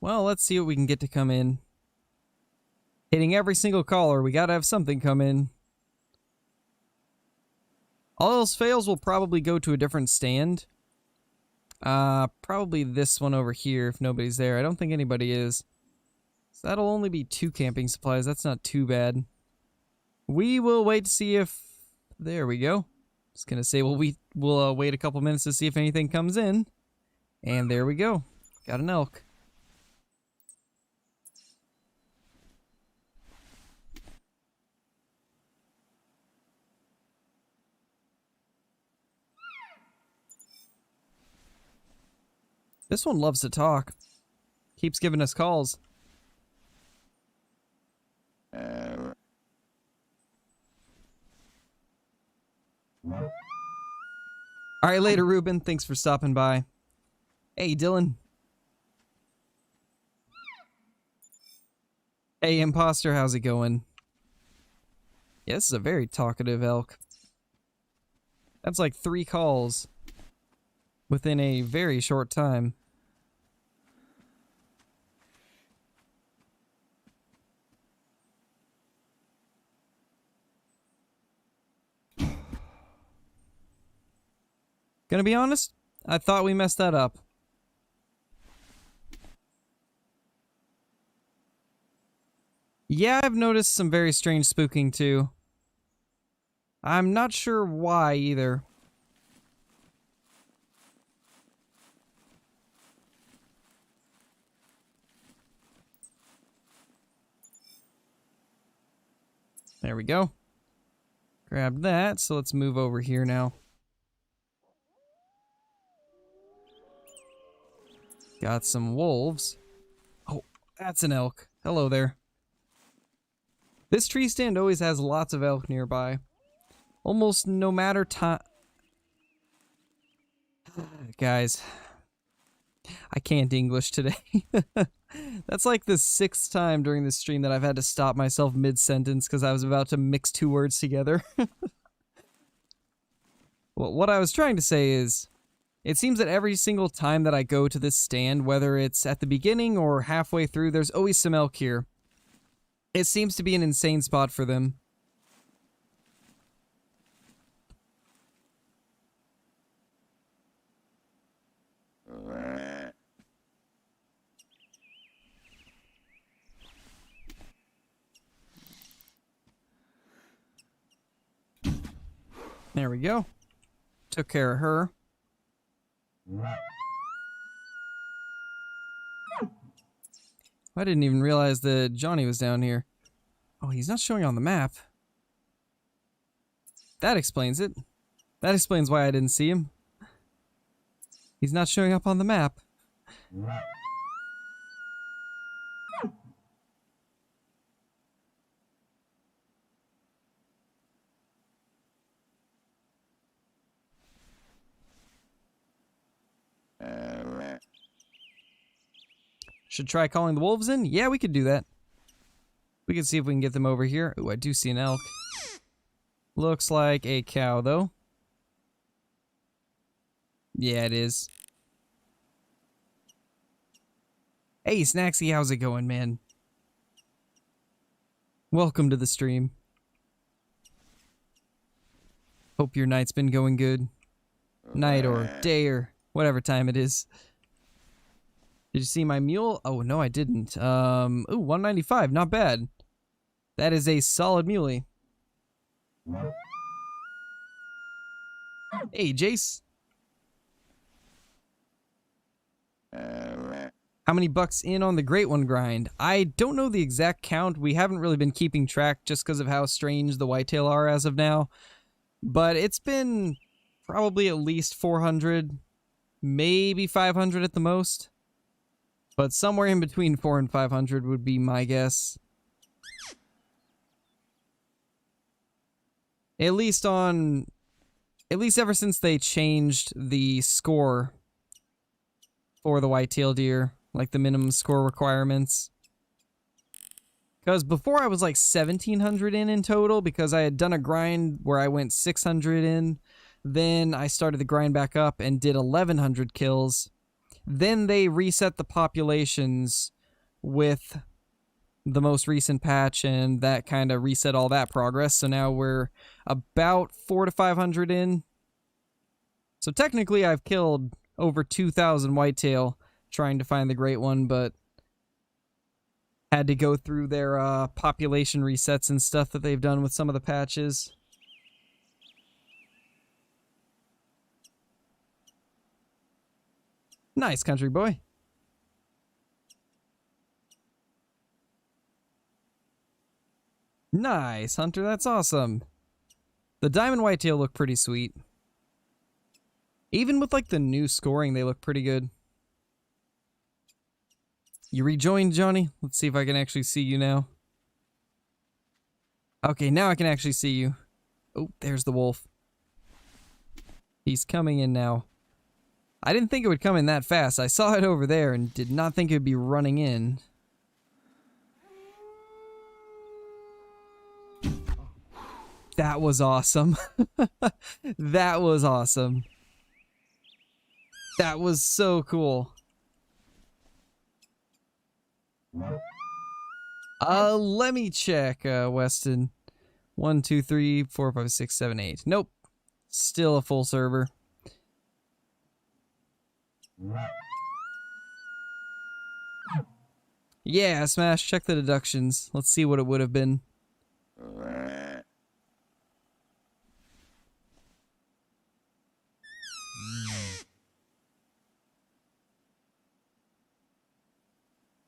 Well, let's see what we can get to come in. Hitting every single caller, we gotta have something come in. All else fails, we'll probably go to a different stand. Probably this one over here if nobody's there. I don't think anybody is. So that'll only be 2 camping supplies. That's not too bad. We will wait to see if... There we go. Just gonna say we'll wait a couple minutes to see if anything comes in. And there we go. Got an elk. This one loves to talk. Keeps giving us calls. Alright, later, Ruben. Thanks for stopping by. Hey, Dylan. Hey, Imposter. How's it going? Yeah, this is a very talkative elk. That's like 3 calls within a very short time. Gonna be honest, I thought we messed that up. Yeah, I've noticed some very strange spooking too. I'm not sure why either. There we go. Grab that, so let's move over here now. Got some wolves. Oh, that's an elk. Hello there. This tree stand always has lots of elk nearby. Almost no matter time... Guys, I can't English today. That's like the 6th time during this stream that I've had to stop myself mid-sentence because I was about to mix 2 words together. Well, what I was trying to say is, it seems that every single time that I go to this stand, whether it's at the beginning or halfway through, there's always some elk here. It seems to be an insane spot for them. There we go. Took care of her. I didn't even realize that Johnny was down here. Oh, he's not showing on the map. That explains it. That explains why I didn't see him. He's not showing up on the map. Should try calling the wolves in? Yeah, we could do that. We can see if we can get them over here. Ooh, I do see an elk. Looks like a cow, though. Yeah, it is. Hey, Snacksy, how's it going, man? Welcome to the stream. Hope your night's been going good. Night or day or whatever time it is. Did you see my mule? Oh, no, I didn't. Ooh, 195, not bad. That is a solid muley. Hey, Jace. How many bucks in on the Great One grind? I don't know the exact count. We haven't really been keeping track just because of how strange the whitetail are as of now. But it's been probably at least 400, maybe 500 at the most. But somewhere in between 400 and 500 would be my guess. At least ever since they changed the score for the whitetail deer, like the minimum score requirements. Because before I was like 1,700 in total because I had done a grind where I went 600 in. Then I started the grind back up and did 1,100 kills. Then they reset the populations with the most recent patch, and that kind of reset all that progress. So now we're about 400 to 500 in. So technically I've killed over 2,000 whitetail trying to find the Great One, but had to go through their population resets and stuff that they've done with some of the patches. Nice, country boy. Nice, Hunter, that's awesome. The diamond whitetail look pretty sweet. Even with like the new scoring, they look pretty good. You rejoined, Johnny? Let's see if I can actually see you now. Okay, now I can actually see you. Oh, there's the wolf. He's coming in now. I didn't think it would come in that fast. I saw it over there and did not think it would be running in. That was awesome. That was awesome. That was so cool. Let me check, Weston. 1, 2, 3, 4, 5, 6, 7, 8. Nope. Still a full server. Yeah, Smash, check the deductions. Let's see what it would have been.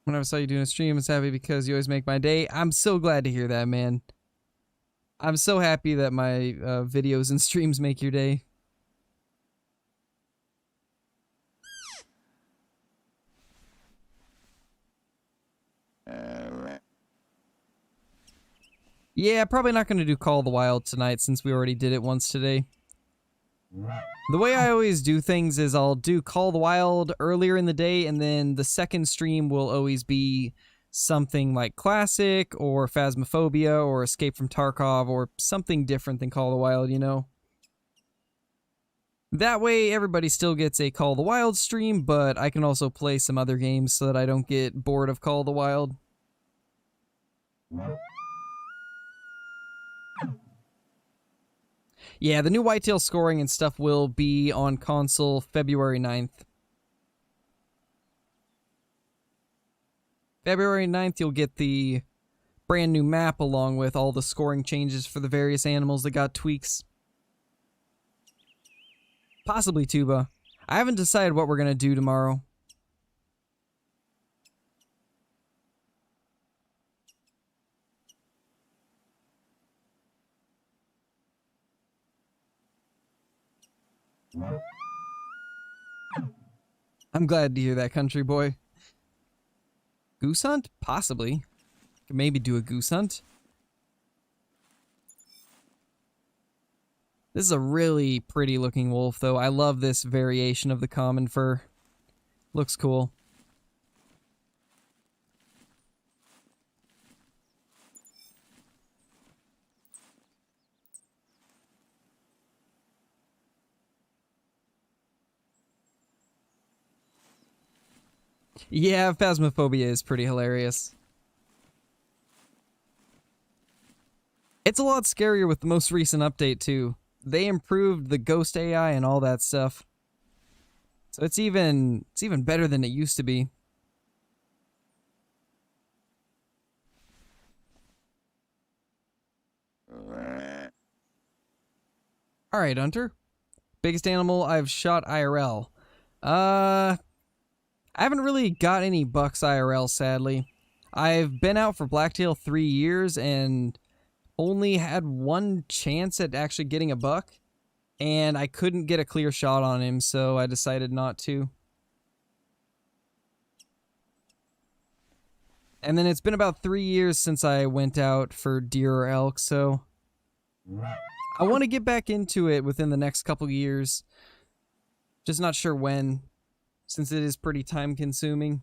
When I saw you doing a stream, I was happy because you always make my day. I'm so glad to hear that, man. I'm so happy that my videos and streams make your day. Yeah, probably not going to do Call of the Wild tonight since we already did it once today. The way I always do things is I'll do Call of the Wild earlier in the day, and then the second stream will always be something like Classic, or Phasmophobia, or Escape from Tarkov, or something different than Call of the Wild, you know? That way, everybody still gets a Call of the Wild stream, but I can also play some other games so that I don't get bored of Call of the Wild. Yeah, the new whitetail scoring and stuff will be on console February 9th. February 9th, you'll get the brand new map along with all the scoring changes for the various animals that got tweaks. Possibly tuba. I haven't decided what we're going to do tomorrow. I'm glad to hear that, country boy. Goose hunt? Possibly. Could maybe do a goose hunt. This is a really pretty looking wolf, though. I love this variation of the common fur. Looks cool. Yeah, Phasmophobia is pretty hilarious. It's a lot scarier with the most recent update, too. They improved the ghost AI and all that stuff. So it's even better than it used to be. Alright, Hunter. Biggest animal I've shot IRL. I haven't really got any bucks IRL, sadly. I've been out for blacktail 3 years and only had one chance at actually getting a buck. And I couldn't get a clear shot on him, so I decided not to. And then it's been about 3 years since I went out for deer or elk, so I want to get back into it within the next couple years. Just not sure when, since it is pretty time consuming.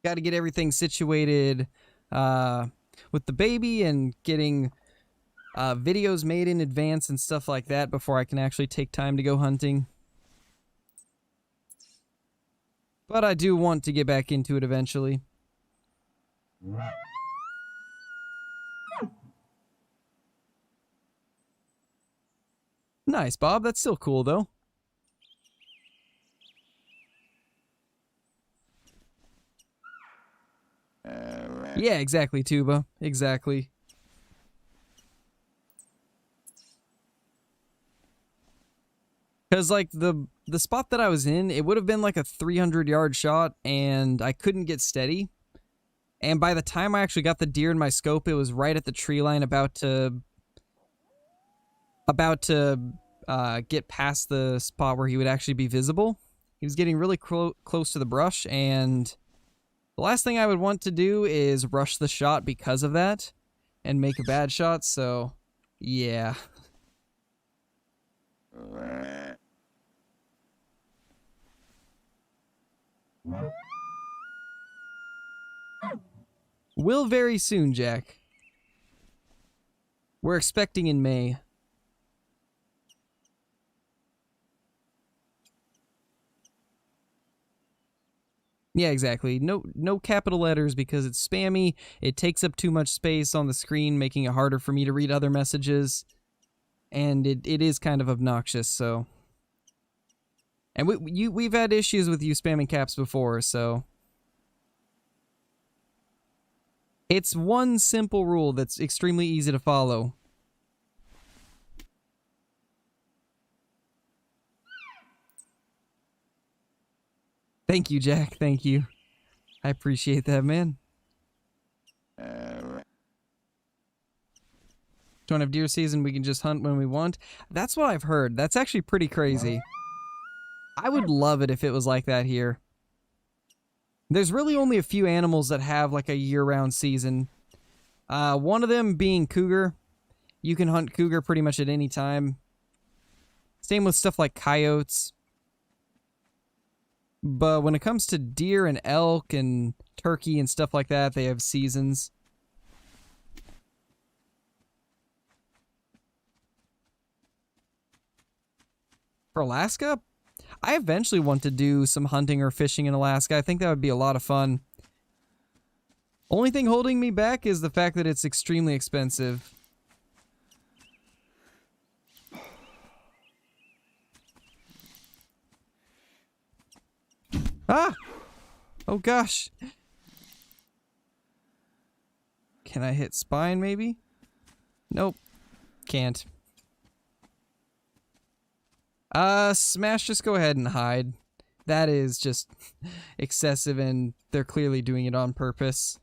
Got to get everything situated with the baby and getting videos made in advance and stuff like that before I can actually take time to go hunting. But I do want to get back into it eventually. Nice, Bob. That's still cool, though. Yeah, exactly, Tuba. Exactly. Because, like, the spot that I was in, it would have been like a 300-yard shot, and I couldn't get steady. And by the time I actually got the deer in my scope, it was right at the tree line, about to get past the spot where he would actually be visible. He was getting really close to the brush, and the last thing I would want to do is rush the shot because of that and make a bad shot, so yeah. Will very soon, Jack. We're expecting in May. Yeah, exactly. No capital letters because it's spammy. It takes up too much space on the screen, making it harder for me to read other messages. And it is kind of obnoxious, so. And we've had issues with you spamming caps before, so. It's one simple rule that's extremely easy to follow. Thank you, Jack. Thank you. I appreciate that, man. Don't have deer season, we can just hunt when we want. That's what I've heard. That's actually pretty crazy. I would love it if it was like that here. There's really only a few animals that have like a year-round season. One of them being cougar. You can hunt cougar pretty much at any time. Same with stuff like coyotes. But when it comes to deer and elk and turkey and stuff like that, they have seasons. For Alaska, I eventually want to do some hunting or fishing in Alaska. I think that would be a lot of fun. Only thing holding me back is the fact that it's extremely expensive. Ah! Oh gosh. Can I hit spine maybe? Nope. Can't. Smash, just go ahead and hide. That is just excessive and they're clearly doing it on purpose.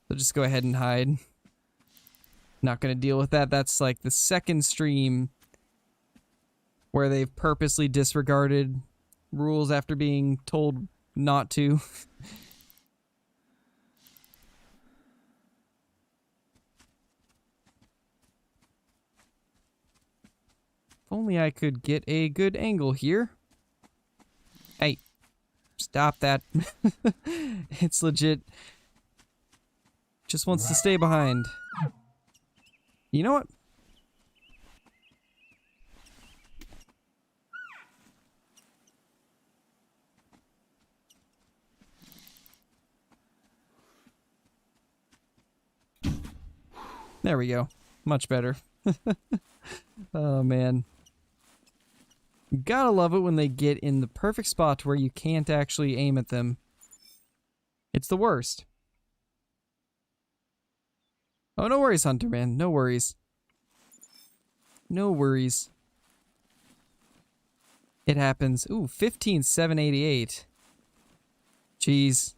So just go ahead and hide. Not gonna deal with that. That's like the second stream where they've purposely disregarded rules after being told not to. If only I could get a good angle here. Hey, stop that. It's legit. Just wants to stay behind. You know what? There we go. Much better. Oh, man. You gotta love it when they get in the perfect spot where you can't actually aim at them. It's the worst. Oh, no worries, Hunter, man. No worries. No worries. It happens. Ooh, 15,788. Jeez.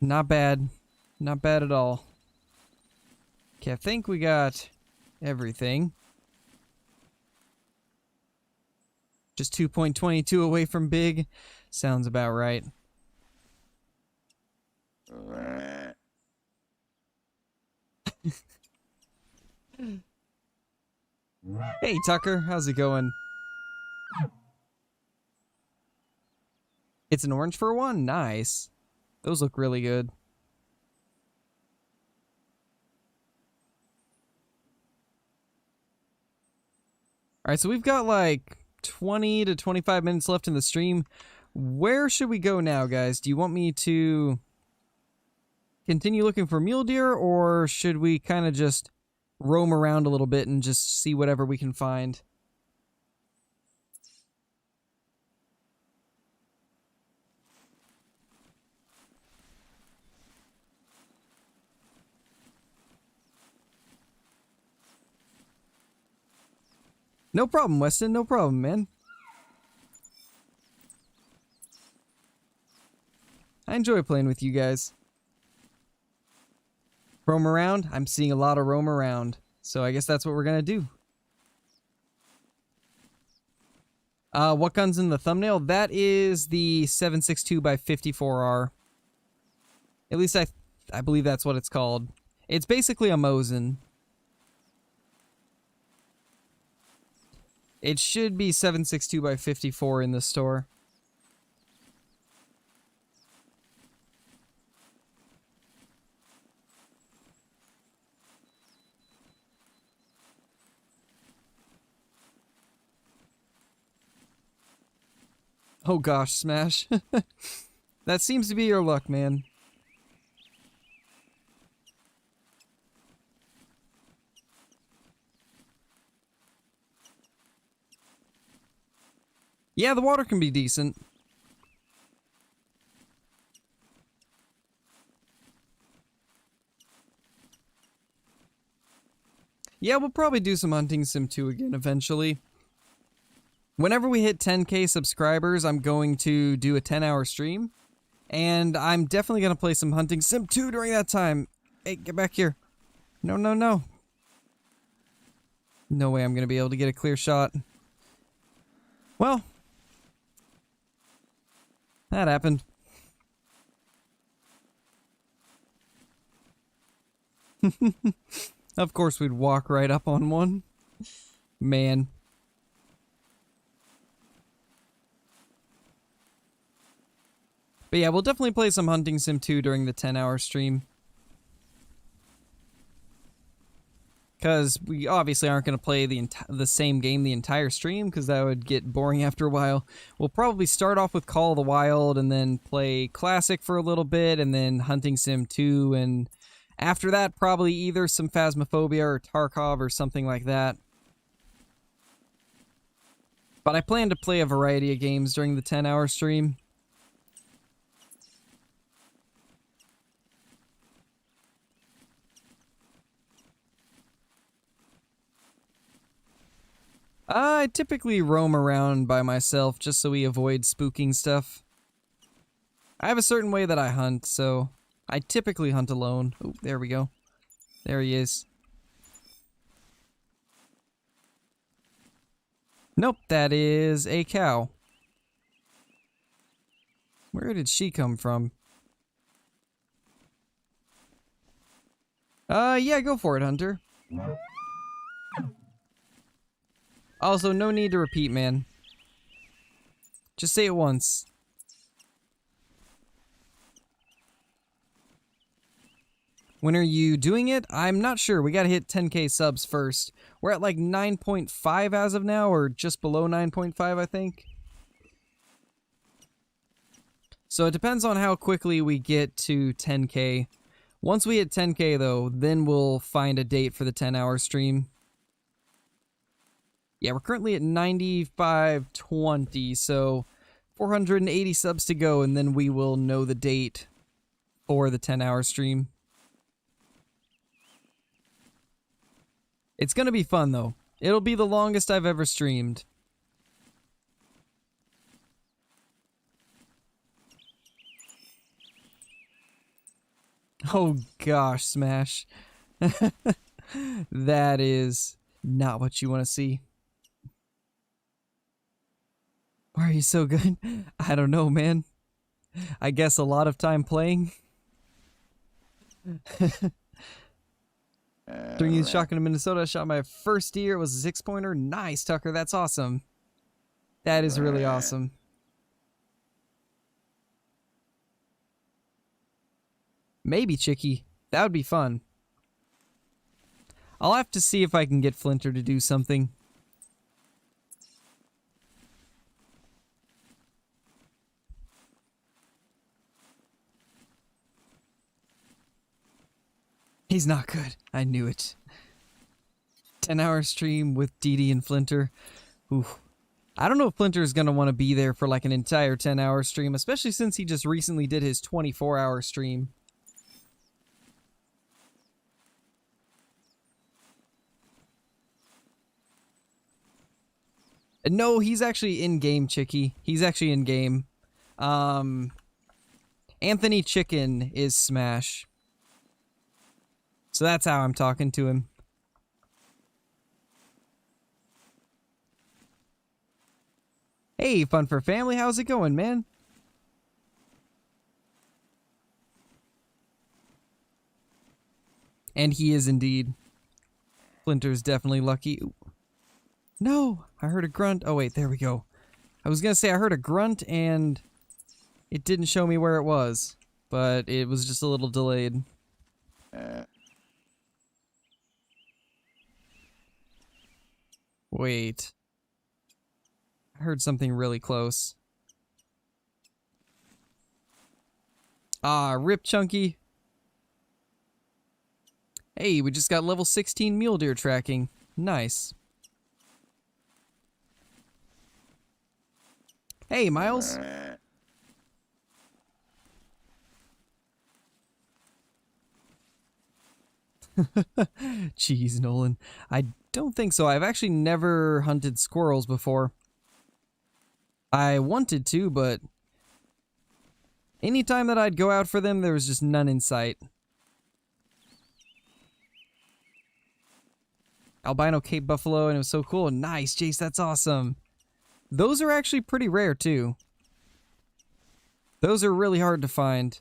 Not bad. Not bad at all. Okay, I think we got everything. Just 2.22 away from big. Sounds about right. Hey, Tucker. How's it going? It's an orange for one? Nice. Those look really good. Alright, so we've got like 20 to 25 minutes left in the stream. Where should we go now, guys? Do you want me to continue looking for mule deer, or should we kind of just roam around a little bit and just see whatever we can find? No problem, Weston. No problem, man. I enjoy playing with you guys. Roam around? I'm seeing a lot of roam around. So I guess that's what we're gonna do. What gun's in the thumbnail? That is the 7.62x54R. At least I believe that's what it's called. It's basically a Mosin. It should be 7.62x54 in the store. Oh gosh, Smash. That seems to be your luck, man. Yeah, the water can be decent. Yeah, we'll probably do some Hunting Sim 2 again eventually. Whenever we hit 10k subscribers, I'm going to do a 10-hour stream. And I'm definitely going to play some Hunting Sim 2 during that time. Hey, get back here. No, no, no. No way I'm going to be able to get a clear shot. Well, that happened. Of course we'd walk right up on one. Man. But yeah, we'll definitely play some Hunting Sim 2 during the 10-hour stream. Because we obviously aren't going to play the same game the entire stream, because that would get boring after a while. We'll probably start off with Call of the Wild, and then play Classic for a little bit, and then Hunting Sim 2, and after that, probably either some Phasmophobia or Tarkov or something like that. But I plan to play a variety of games during the 10-hour stream. I typically roam around by myself just so we avoid spooking stuff. I have a certain way that I hunt, so I typically hunt alone. Oh, there we go. There he is. Nope, that is a cow. Where did she come from? Yeah, go for it, Hunter. Also, no need to repeat, man. Just say it once. When are you doing it? I'm not sure. We gotta hit 10k subs first. We're at like 9.5 as of now, or just below 9.5, I think. So it depends on how quickly we get to 10K. Once we hit 10K though, then we'll find a date for the 10-hour stream. Yeah, we're currently at 9520, so 480 subs to go, and then we will know the date for the 10-hour stream. It's gonna be fun though. It'll be the longest I've ever streamed. Oh gosh, Smash. That is not what you want to see. Why are you so good? I don't know, man. I guess a lot of time playing. During the shotgun in Minnesota, I shot my first deer. It was a 6-pointer. Nice, Tucker. That's awesome. That is really awesome. Maybe, Chicky. That would be fun. I'll have to see if I can get Flinter to do something. He's not good. I knew it. 10-hour stream with DD and Flinter. Ooh. I don't know if Flinter is going to want to be there for like an entire 10-hour stream, especially since he just recently did his 24-hour stream. No, he's actually in-game, Chicky. He's actually in-game. Anthony Chicken is Smash. So that's how I'm talking to him. Hey, Fun for Family, how's it going, man? And he is indeed. Flinter's definitely lucky. Ooh. No, I heard a grunt. Oh wait, there we go. I was gonna say I heard a grunt and it didn't show me where it was, but it was just a little delayed. Wait. I heard something really close. Ah, rip Chunky. Hey, we just got level 16 mule deer tracking. Nice. Hey, Miles. Jeez, Nolan. I don't think so. I've actually never hunted squirrels before. I wanted to, but anytime that I'd go out for them, there was just none in sight. Albino Cape Buffalo, and it was so cool. Nice, Jace, that's awesome. Those are actually pretty rare, too. Those are really hard to find.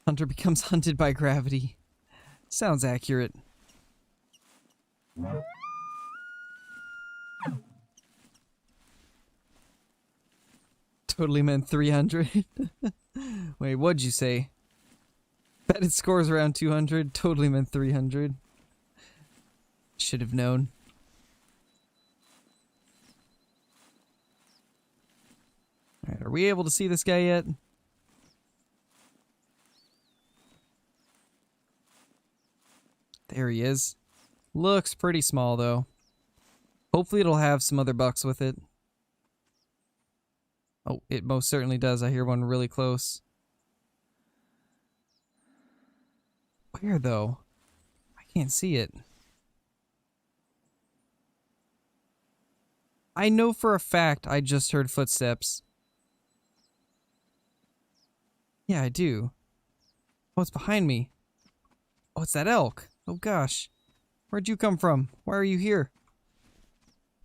Hunter becomes hunted by gravity. Sounds accurate. Totally meant 300. Wait, what'd you say? Bet it scores around 200. Totally meant 300. Should have known. Alright, are we able to see this guy yet? There he is. Looks pretty small, though. Hopefully it'll have some other bucks with it. Oh, it most certainly does. I hear one really close. Where, though? I can't see it. I know for a fact I just heard footsteps. Yeah, I do. Oh, it's behind me. Oh, it's that elk. Oh, gosh. Where'd you come from? Why are you here?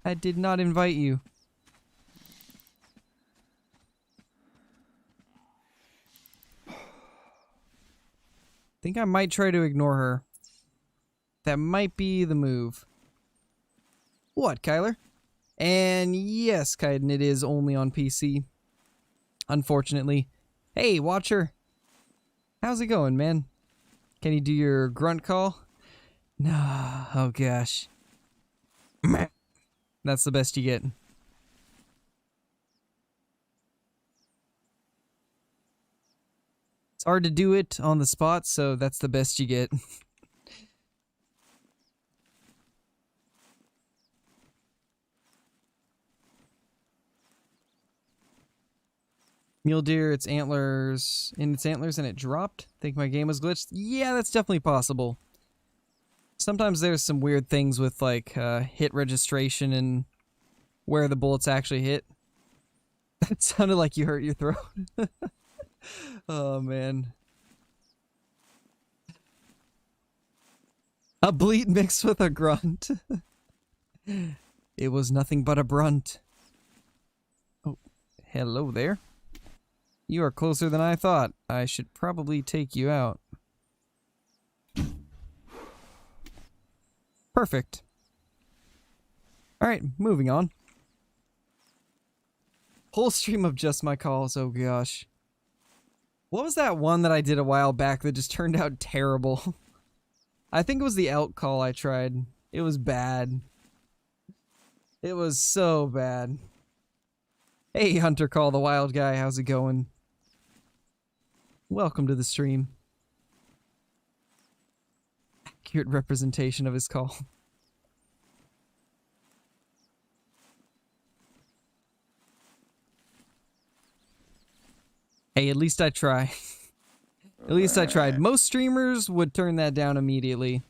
I did not invite you. Think I might try to ignore her. That might be the move. What, Kyler? And yes, Kaiden, it is only on PC. Unfortunately. Hey, Watcher. How's it going, man? Can you do your grunt call? No. Oh, gosh. That's the best you get. It's hard to do it on the spot, so that's the best you get. Mule deer, its antlers, and it dropped. Think my game was glitched? Yeah, that's definitely possible. Sometimes there's some weird things with like hit registration and where the bullets actually hit. That sounded like you hurt your throat. Oh man. A bleat mixed with a grunt. It was nothing but a brunt. Oh, hello there. You are closer than I thought. I should probably take you out. Perfect. Alright, moving on. Whole stream of just my calls, oh gosh. What was that one that I did a while back that just turned out terrible? I think it was the elk call I tried. It was bad. It was so bad. Hey, Hunter Call, the wild guy, how's it going? Welcome to the stream. Accurate representation of his call. Hey, at least I try. At least I tried. Most streamers would turn that down immediately.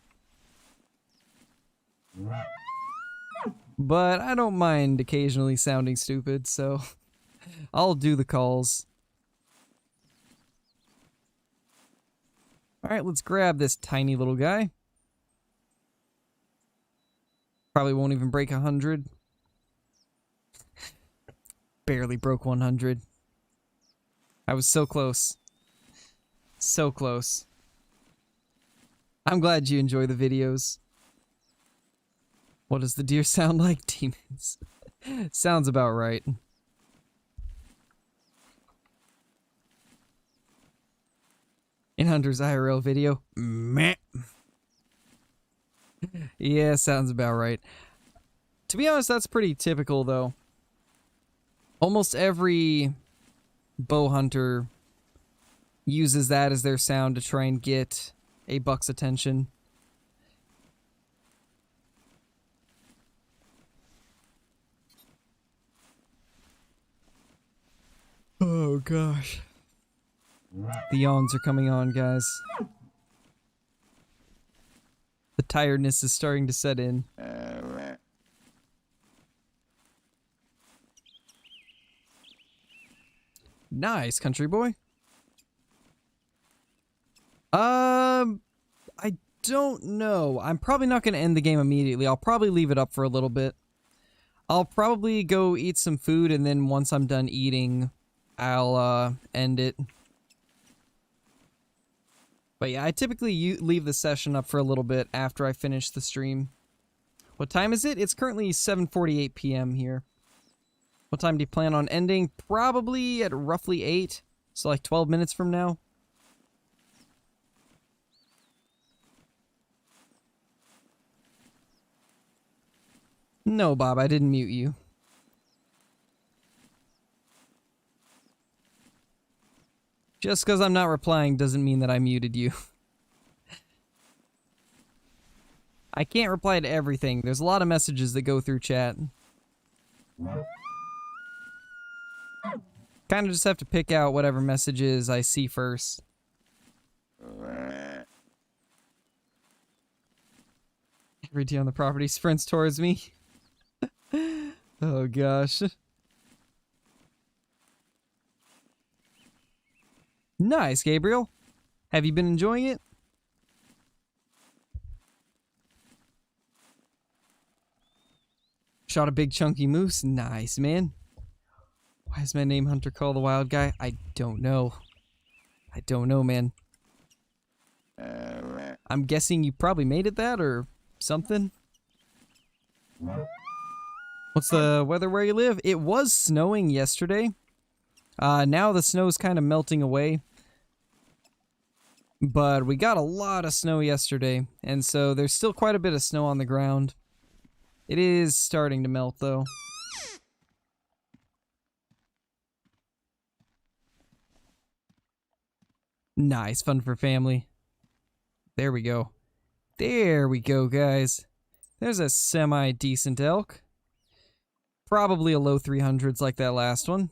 But I don't mind occasionally sounding stupid, so I'll do the calls. Alright, let's grab this tiny little guy. Probably won't even break 100. Barely broke 100. I was so close. So close. I'm glad you enjoy the videos. What does the deer sound like? Demons. Sounds about right. In Hunter's IRL video. Meh. Yeah, sounds about right. To be honest, that's pretty typical though. Almost every bow hunter uses that as their sound to try and get a buck's attention. Oh gosh. The yawns are coming on, guys. The tiredness is starting to set in. Nice, country boy. I don't know. I'm probably not going to end the game immediately. I'll probably leave it up for a little bit. I'll probably go eat some food, and then once I'm done eating, I'll end it. But yeah, I typically leave the session up for a little bit after I finish the stream. What time is it? It's currently 7:48 p.m. here. What time do you plan on ending? Probably at roughly 8. So like 12 minutes from now. No, Bob, I didn't mute you. Just because I'm not replying doesn't mean that I muted you. I can't reply to everything. There's a lot of messages that go through chat. Kind of just have to pick out whatever messages I see first. Every day on the property sprints towards me. Oh gosh. Nice, Gabriel. Have you been enjoying it? Shot a big chunky moose. Nice, man. Why is my name Hunter Call the Wild Guy? I don't know. I don't know, man. I'm guessing you probably made it that or something. What's the weather where you live? It was snowing yesterday. Now the snow's kind of melting away. But we got a lot of snow yesterday, and so there's still quite a bit of snow on the ground. It is starting to melt, though. Nice, fun for family. There we go. There we go, guys. There's a semi-decent elk. Probably a low 300s like that last one.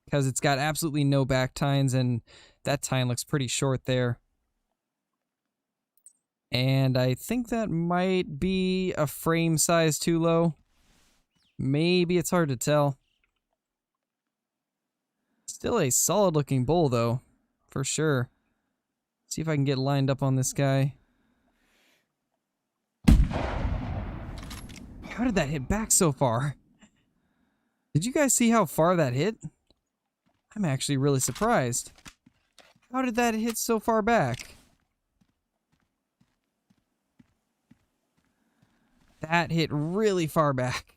Because it's got absolutely no back tines, and that tine looks pretty short there. And I think that might be a frame size too low. Maybe, it's hard to tell. Still a solid looking bull though, for sure. See if I can get lined up on this guy. How did that hit back so far? Did you guys see how far that hit? I'm actually really surprised. How did that hit so far back? That hit really far back.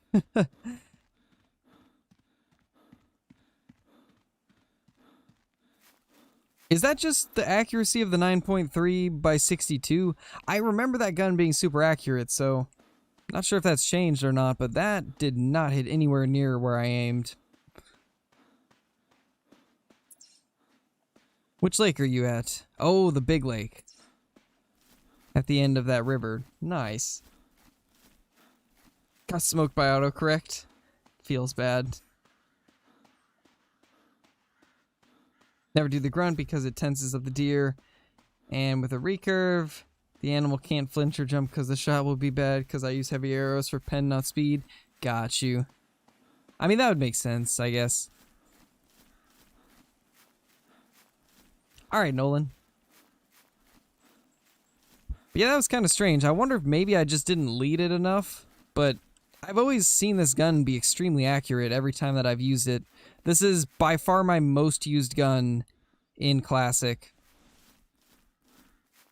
Is that just the accuracy of the 9.3 by 62? I remember that gun being super accurate, so not sure if that's changed or not, but that did not hit anywhere near where I aimed. Which lake are you at? Oh, the big lake. At the end of that river. Nice. Got smoked by autocorrect. Feels bad. Never do the grunt because it tenses up the deer. And with a recurve, the animal can't flinch or jump because the shot will be bad because I use heavy arrows for pen, not speed. Got you. I mean, that would make sense, I guess. Alright, Nolan. But yeah, that was kind of strange. I wonder if maybe I just didn't lead it enough. But I've always seen this gun be extremely accurate every time that I've used it. This is by far my most used gun in Classic.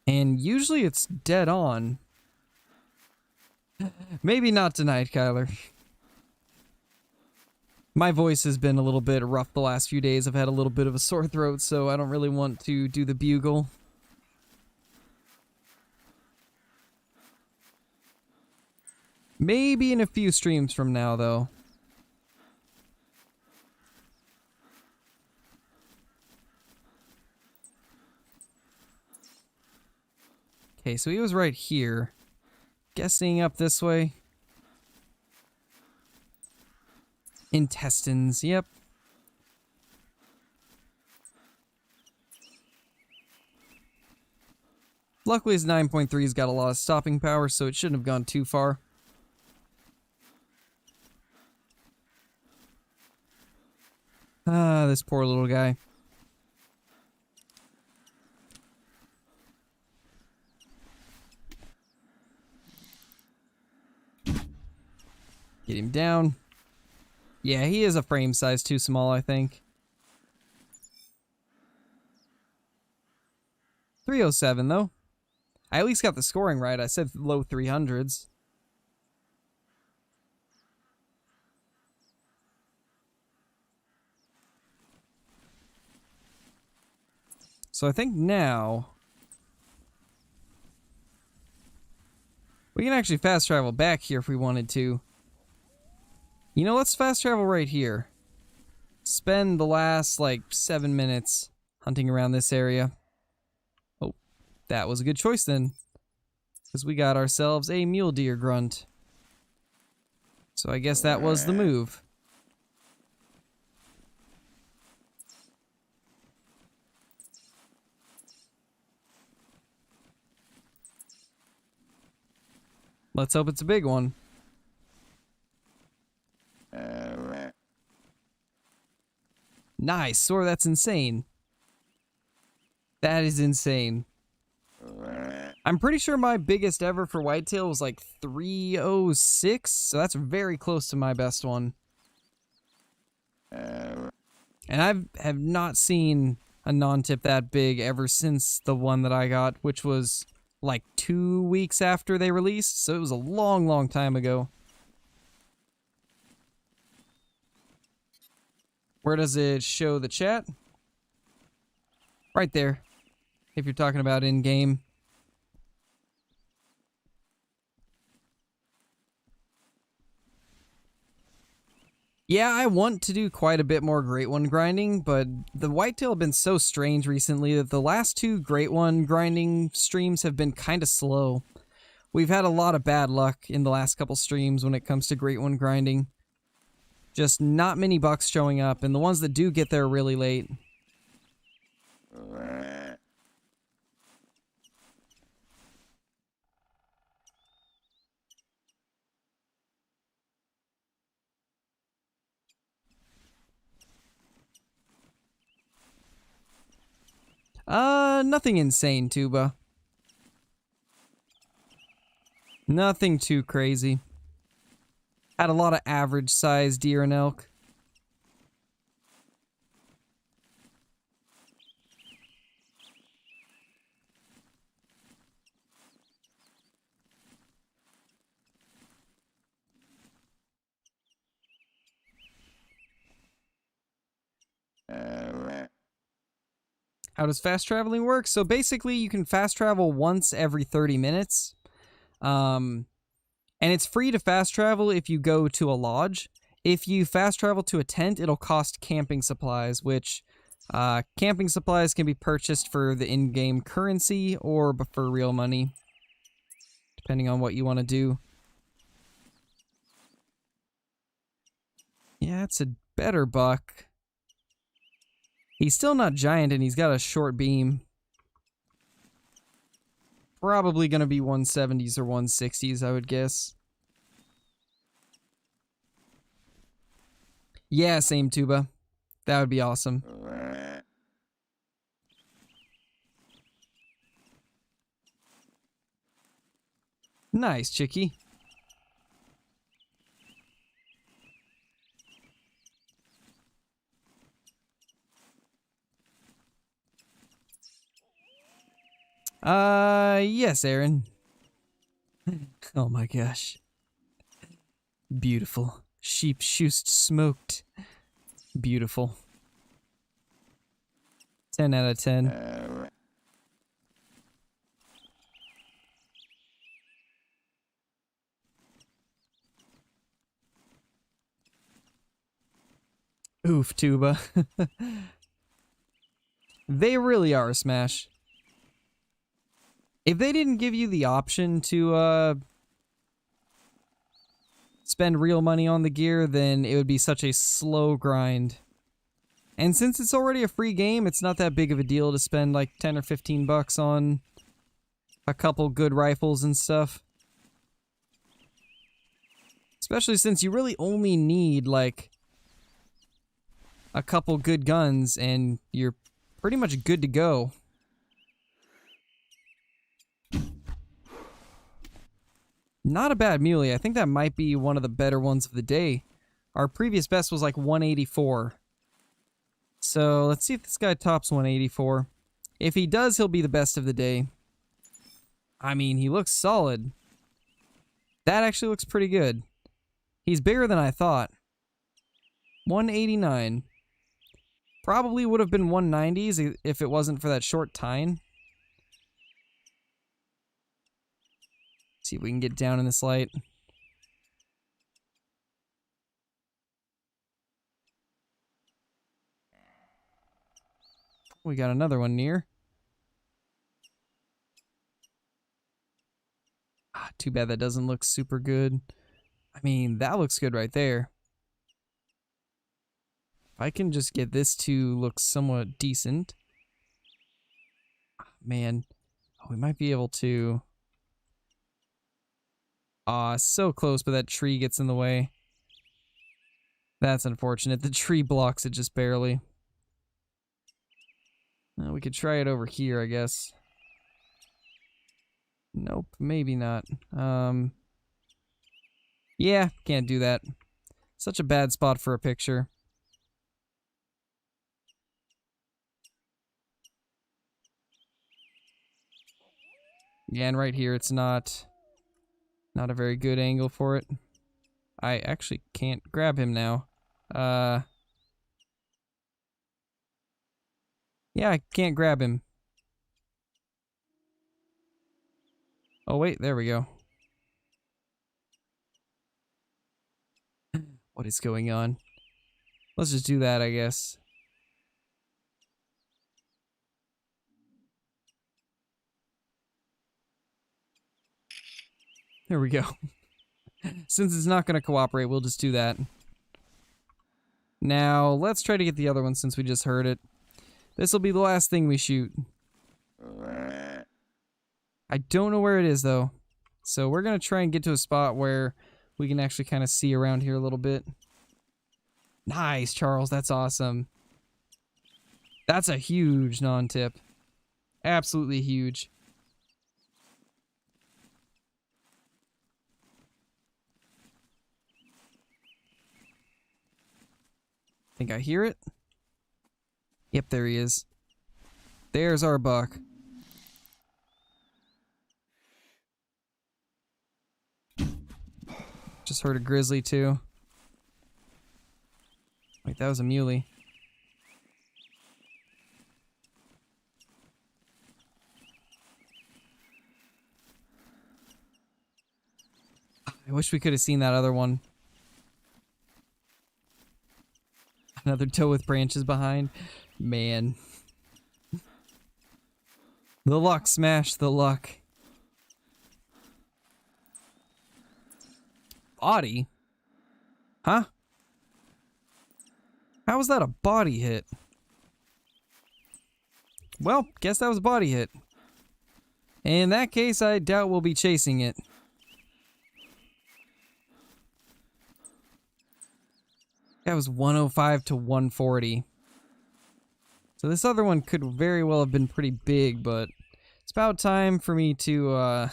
And usually it's dead on. Maybe not tonight, Kyler. My voice has been a little bit rough the last few days. I've had a little bit of a sore throat, so I don't really want to do the bugle. Maybe in a few streams from now, though. Okay, so he was right here. Guessing up this way. Intestines, yep. Luckily his 9.3's got a lot of stopping power, so it shouldn't have gone too far. Ah, this poor little guy. Get him down. Yeah, he is a frame size too small, I think. 307, though. I at least got the scoring right. I said low 300s. So I think now we can actually fast travel back here if we wanted to. You know, let's fast travel right here. Spend the last, like, 7 minutes hunting around this area. Oh, that was a good choice then. Because we got ourselves a mule deer grunt. So I guess that was the move. Let's hope it's a big one. Nice, Sora, that's insane. That is insane. I'm pretty sure my biggest ever for whitetail was like 306, so that's very close to my best one. And I have not seen a non-tip that big ever since the one that I got, which was like 2 weeks after they released, so it was a long, long time ago. Where does it show the chat? Right there, if you're talking about in-game. Yeah, I want to do quite a bit more Great One grinding, but the Whitetail have been so strange recently that the last two Great One grinding streams have been kind of slow. We've had a lot of bad luck in the last couple streams when it comes to Great One grinding. Just not many bucks showing up, and the ones that do get there really late. Nothing insane, Tuba. Nothing too crazy. Had a lot of average sized deer and elk. How does fast traveling work? So basically, you can fast travel once every 30 minutes. And it's free to fast travel if you go to a lodge. If you fast travel to a tent, it'll cost camping supplies, which camping supplies can be purchased for the in-game currency or for real money, depending on what you want to do. Yeah, it's a better buck. He's still not giant, and he's got a short beam. Probably going to be 170s or 160s, I would guess. Yeah, same, Tuba. That would be awesome. Nice, Chicky. Yes, Aaron. Oh my gosh. Beautiful. Sheep shoost smoked. Beautiful. 10 out of 10. Oof, Tuba. They really are a smash. If they didn't give you the option to, spend real money on the gear, then it would be such a slow grind. And since it's already a free game, it's not that big of a deal to spend like 10 or 15 bucks on a couple good rifles and stuff. Especially since you really only need like a couple good guns and you're pretty much good to go. Not a bad muley. I think that might be one of the better ones of the day. Our previous best was like 184. So let's see if this guy tops 184. If he does, he'll be the best of the day. I mean, he looks solid. That actually looks pretty good. He's bigger than I thought. 189. Probably would have been 190s if it wasn't for that short tine. See if we can get down in this light. We got another one near. Ah, too bad that doesn't look super good. I mean, that looks good right there. If I can just get this to look somewhat decent. Man, oh, we might be able to. Aw, so close, but that tree gets in the way. That's unfortunate. The tree blocks it just barely. We could try it over here, I guess. Nope, maybe not. Yeah, can't do that. Such a bad spot for a picture. Yeah, and right here it's not a very good angle for it. I actually can't grab him now. Yeah, I can't grab him. Oh wait, there we go. What is going on? Let's just do that, I guess. There we go. Since it's not going to cooperate, we'll just do that. Now, let's try to get the other one since we just heard it. This will be the last thing we shoot. I don't know where it is, though. So we're going to try and get to a spot where we can actually kind of see around here a little bit. Nice, Charles. That's awesome. That's a huge non-tip. Absolutely huge. Think I hear it? Yep, there he is. There's our buck. Just heard a grizzly too. Wait, that was a muley. I wish we could have seen that other one. Another doe with branches behind. Man. The luck, smash the luck. Body? Huh? How was that a body hit? Well, guess that was a body hit. In that case, I doubt we'll be chasing it. That was 105 to 140. So this other one could very well have been pretty big, but it's about time for me to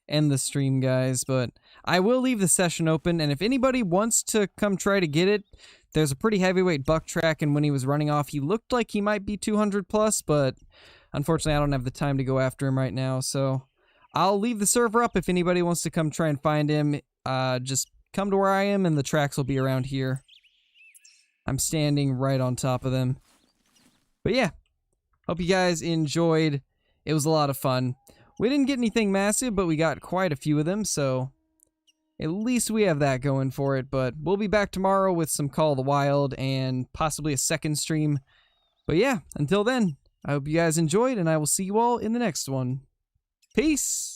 end the stream, guys. But I will leave the session open, and if anybody wants to come try to get it, there's a pretty heavyweight buck track, and when he was running off, he looked like he might be 200 plus, but unfortunately I don't have the time to go after him right now, so I'll leave the server up if anybody wants to come try and find him. Just come to where I am, and the tracks will be around here. I'm standing right on top of them. But yeah, hope you guys enjoyed. It was a lot of fun. We didn't get anything massive, but we got quite a few of them, so at least we have that going for it. But we'll be back tomorrow with some Call of the Wild and possibly a second stream. But yeah, until then, I hope you guys enjoyed, and I will see you all in the next one. Peace!